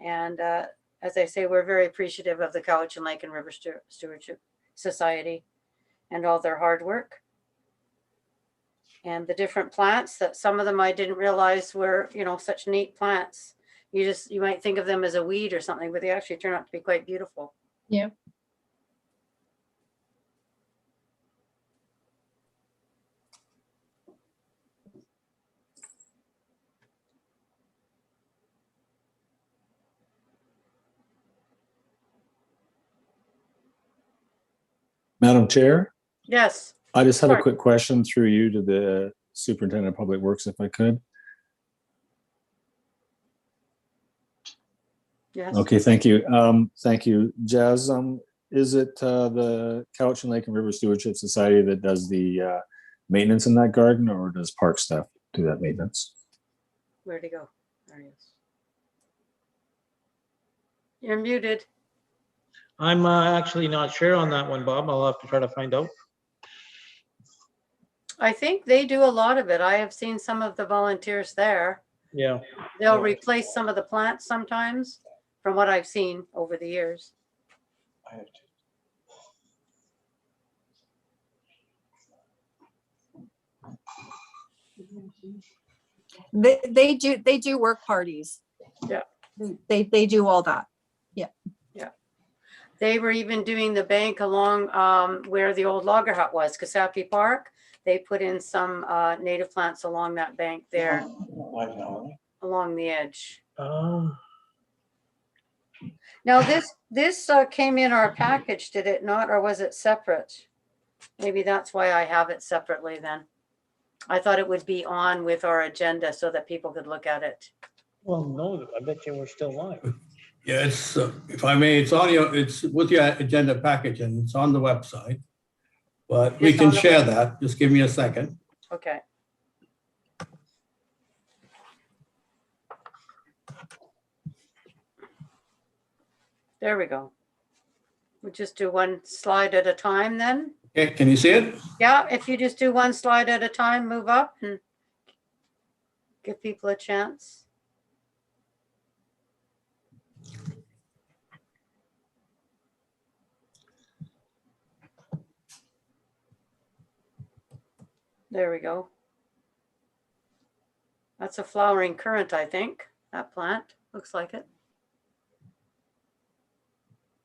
And as I say, we're very appreciative of the Cowichan Lake and River Stewardship Society and all their hard work. And the different plants that some of them I didn't realize were, you know, such neat plants. You might think of them as a weed or something, but they actually turn out to be quite beautiful. Yeah. Madam Chair, Yes, I just had a Sure. quick question through you to the Superintendent of Public Works, if I could. yes. Okay, thank you. Thank you. Jazz, is it the Cowichan Lake and River Stewardship Society that does the maintenance in that garden, or does park staff do that maintenance? Where'd he go? There he is. You're muted. I'm actually not sure on that one, Bob. I'll have to try to find out. I think they do a lot of it. I have seen some of the volunteers there. Yeah. They'll replace some of the plants sometimes, from what I've seen over the years. They do work parties. Yeah. They do all that. They were even doing the bank along where the old logger hut was, Kasapi Park. They put in some native plants along that bank there, along the edge. Now, this came in our package, did it not, or was it separate? Maybe that's why I have it separately then. I thought it would be on with our agenda so that people could look at it. Well, no, I bet you we're still live. Yeah, it's, if I may, it's with your agenda package and it's on the website. But we It's can on the share that. Just give me a second. Okay. There we go. We'll just do one slide at a time then. Okay, can you see it? Yeah, if you just do one slide at a time, move up and give people a chance. There we go. That's a flowering currant, I think, that plant. Looks like it.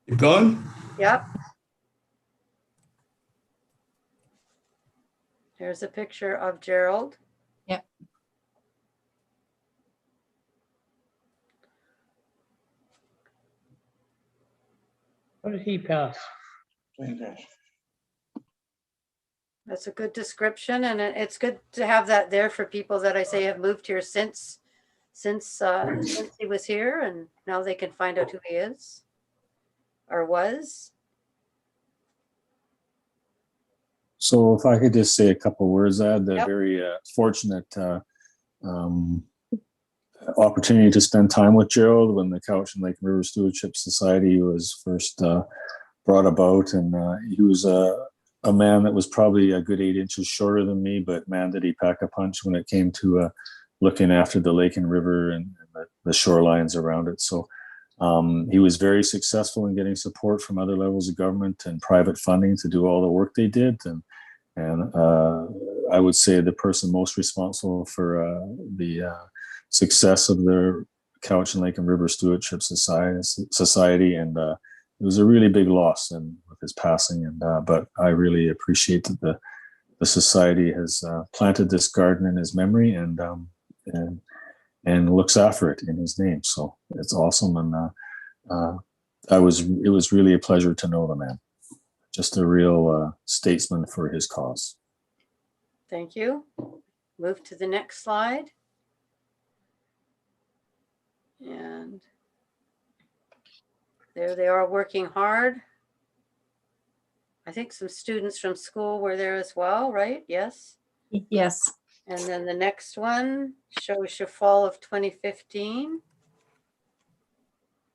Keep going? Yep. Here's a picture of Gerald. Yep. What did he pass? That's a good description, and it's good to have that there for people that I say have moved here since he was here, and now they can find out who he is or was. So if I could just say a couple words, I had the Yep. very fortunate opportunity to spend time with Gerald when the Cowichan Lake and River Stewardship Society was first brought about. And he was a man that was probably a good 8 inches shorter than me, but man, did he pack a punch when it came to looking after the lake and river and the shorelines around it. So he was very successful in getting support from other levels of government and private funding to do all the work they did. And I would say the person most responsible for the success of the Cowichan Lake and River Stewardship Society. And it was a really big loss and with his passing. And but I really appreciate that the society has planted this garden in his memory and looks after it in his name. So it's awesome. And it was really a pleasure to know the man. Just a real statesman for his cause. Thank you. Move to the next slide. And there they are working hard. I think some students from school were there as well, right? Yes. Yes. And then the next one shows you fall of 2015.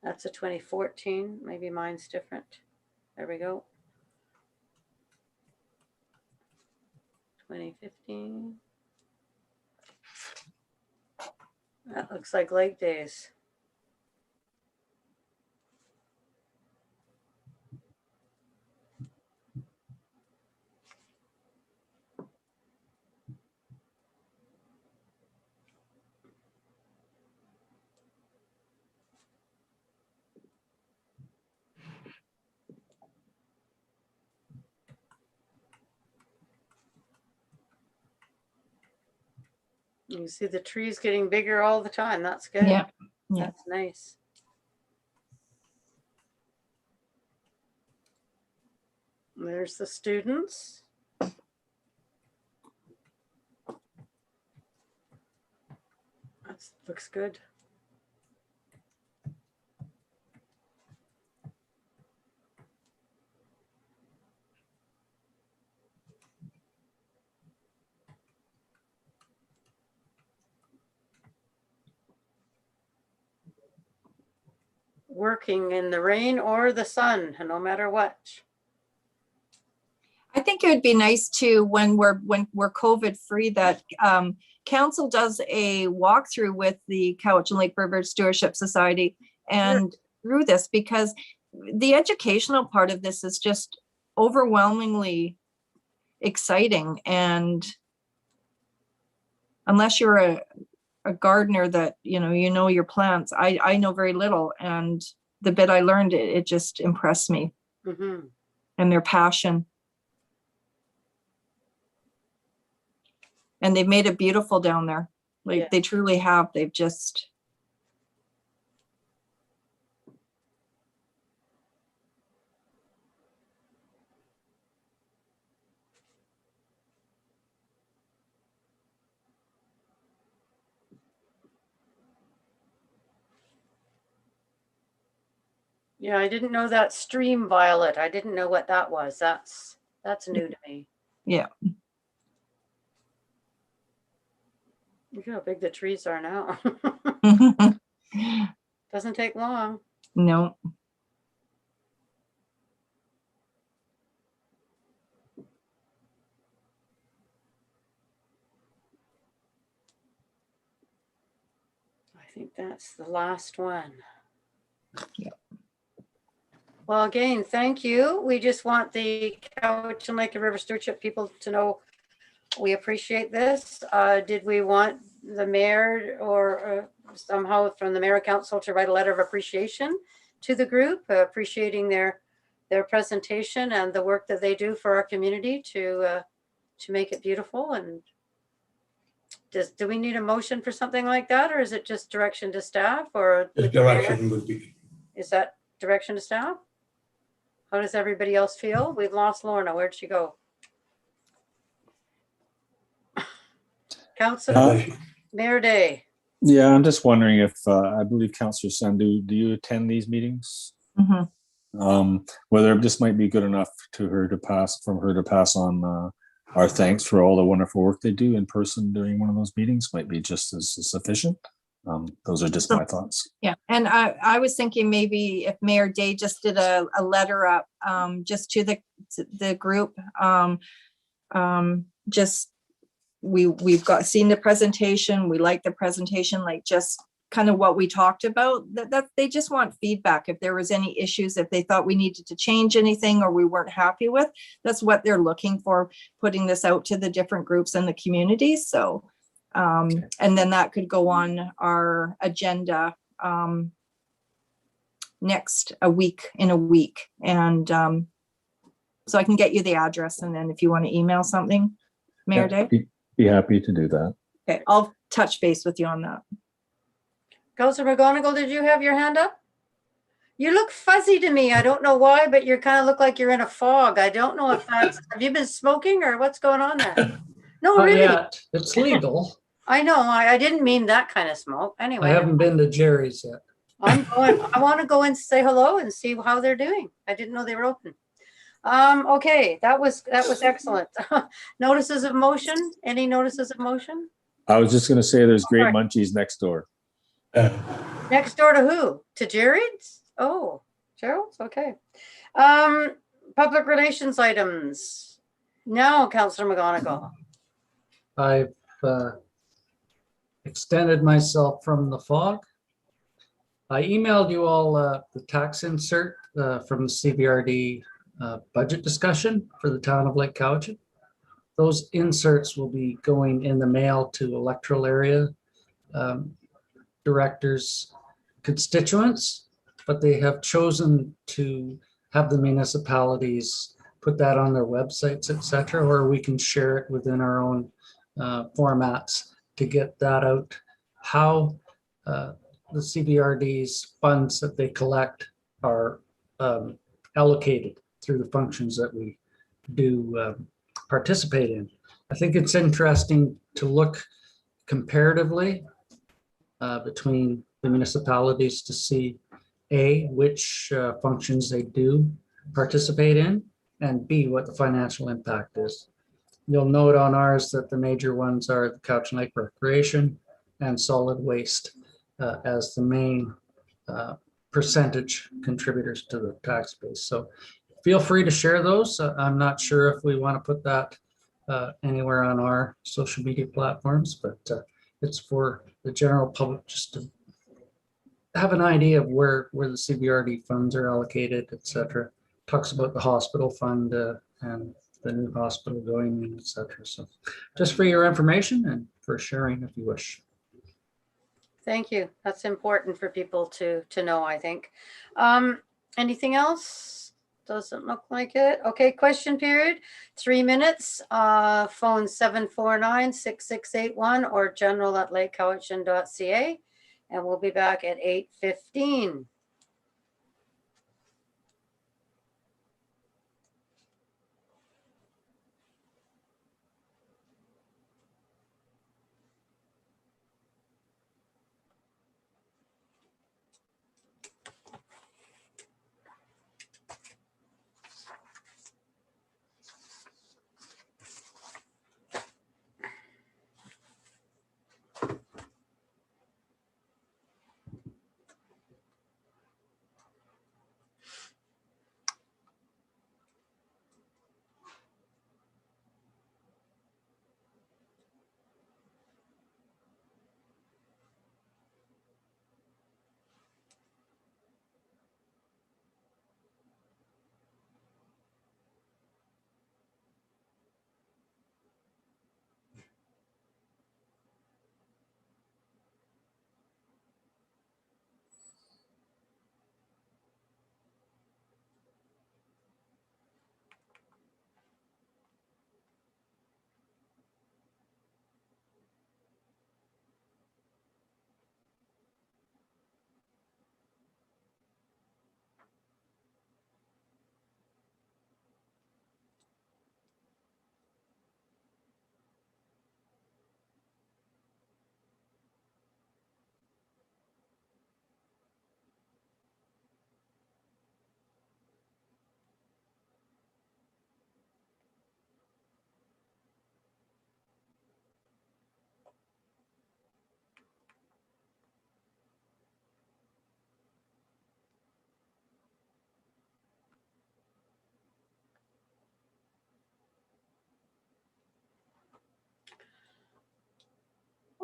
That's a 2014. Maybe mine's different. There we go. 2015. That looks like Lake Days. You see the trees getting bigger all the time. That's good. Yeah. Yeah. That's nice. There's the students. Looks good. Working in the rain or the sun, no matter what. I think it would be nice too, when we're COVID free, that council does a walkthrough with the Cowichan Lake River Stewardship Society and through this, because the educational part of this is just overwhelmingly exciting. And unless you're a gardener that, you know your plants, I know very little. And the bit I learned, it just impressed me. Mm-hmm. And their passion. And they've made it beautiful down there. Like Yeah. they truly have. They've just. Yeah, I didn't know that stream violet. I didn't know what that was. That's new to me. Yeah. Look how big the trees are now. Doesn't take long. No. I think that's the last one. Yep. Well, again, thank you. We just want the Cowichan Lake and River Stewardship people to know we appreciate this. Did we want the mayor or somehow from the mayor council to write a letter of appreciation to the group, appreciating their presentation and the work that they do for our community to make it beautiful? And do we need a motion for something like that, or is it just direction to staff, or This direction would be, is that direction to staff? How does everybody else feel? We've lost Lorna. Where'd she go? Council, Mayor Day. Yeah, I'm just wondering if, I believe Councillor Sandu, do you attend these meetings? Mm-hmm. Whether this might be good enough from her to pass on our thanks for all the wonderful work they do in person during one of those meetings might be just as sufficient. Those are just my thoughts. Yeah, and I was thinking maybe if Mayor Day just did a letter up just to the group, just we've seen the presentation, we like the presentation, like just kind of what we talked about, that they just want feedback. If there was any issues, if they thought we needed to change anything or we weren't happy with, that's what they're looking for, putting this out to the different groups in the community. So and then that could go on our agenda in a week. And so I can get you the address, and then if you want to email something, Mayor Day. Be happy to do that. Okay, I'll touch base with you on that. Councilor McGonigal, did you have your hand up? You look fuzzy to me. I don't know why, but you kind of look like you're in a fog. I don't know if have you been smoking or what's going on there? No, Not really. yet. It's legal. I know. I didn't mean that kind of smoke. Anyway, I haven't been to Jerry's yet. I want to go and say hello and see how they're doing. I didn't know they were open. Okay, that was excellent. Notices of motion? Any notices of motion? I was just going to say there's great Alright. munchies next door. Next door to who? To Jared's? Oh, Gerald's? Okay. Public relations items. Now, Councillor McGonigal. I've extended myself from the fog. I emailed you all the tax insert from the CBRD budget discussion for the town of Lake Cowichan. Those inserts will be going in the mail to electoral area directors' constituents, but they have chosen to have the municipalities put that on their websites, etc., or we can share it within our own formats to get that out. How the CBRD's funds that they collect are allocated through the functions that we do participate in. I think it's interesting to look comparatively between the municipalities to see A, which functions they do participate in, and B, what the financial impact is. You'll note on ours that the major ones are the Cowichan Lake Recreation and solid waste as the main percentage contributors to the tax base. So feel free to share those. I'm not sure if we want to put that anywhere on our social media platforms, but it's for the general public just to have an idea of where the CBRD funds are allocated, et cetera. Talks about the hospital fund and the new hospital going in, et cetera. So just for your information and for sharing if you wish. Thank you. That's important for people to know, I think. Anything else? Doesn't look like it. Okay, question period, 3 minutes. Phone 749-6681 or general@lakecowichan.ca. And we'll be back at 8:15.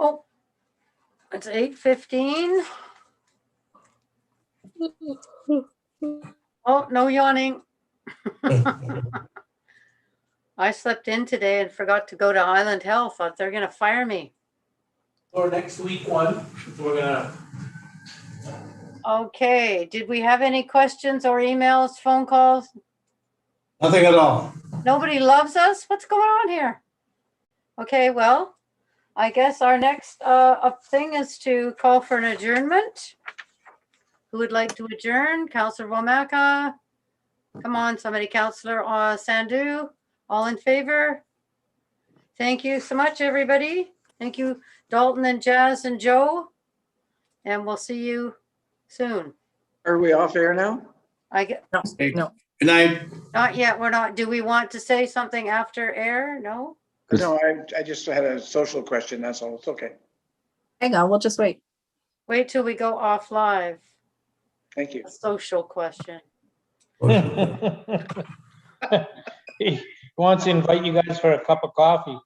Oh, it's 8:15. Oh, no yawning. I slept in today and forgot to go to Island Health. Thought they're gonna fire me. Or next week one, we're gonna. Okay, did we have any questions or emails, phone calls? Nothing at all. Nobody loves us? What's going on here? Okay, well, I guess our next thing is to call for an adjournment. Who would like to adjourn? Councillor Womaka? Come on, somebody, Councillor Sandu? All in favor? Thank you so much, everybody. Thank you, Dalton and Jazz and Joe. And we'll see you soon. Are we off air now? I get, No, no. Good night. not yet, we're not. Do we want to say something after air? No? No, I just had a social question, that's all. It's okay. Hang on, we'll just wait. Wait till we go off live. Thank you. A social question. He wants to invite you guys for a cup of coffee.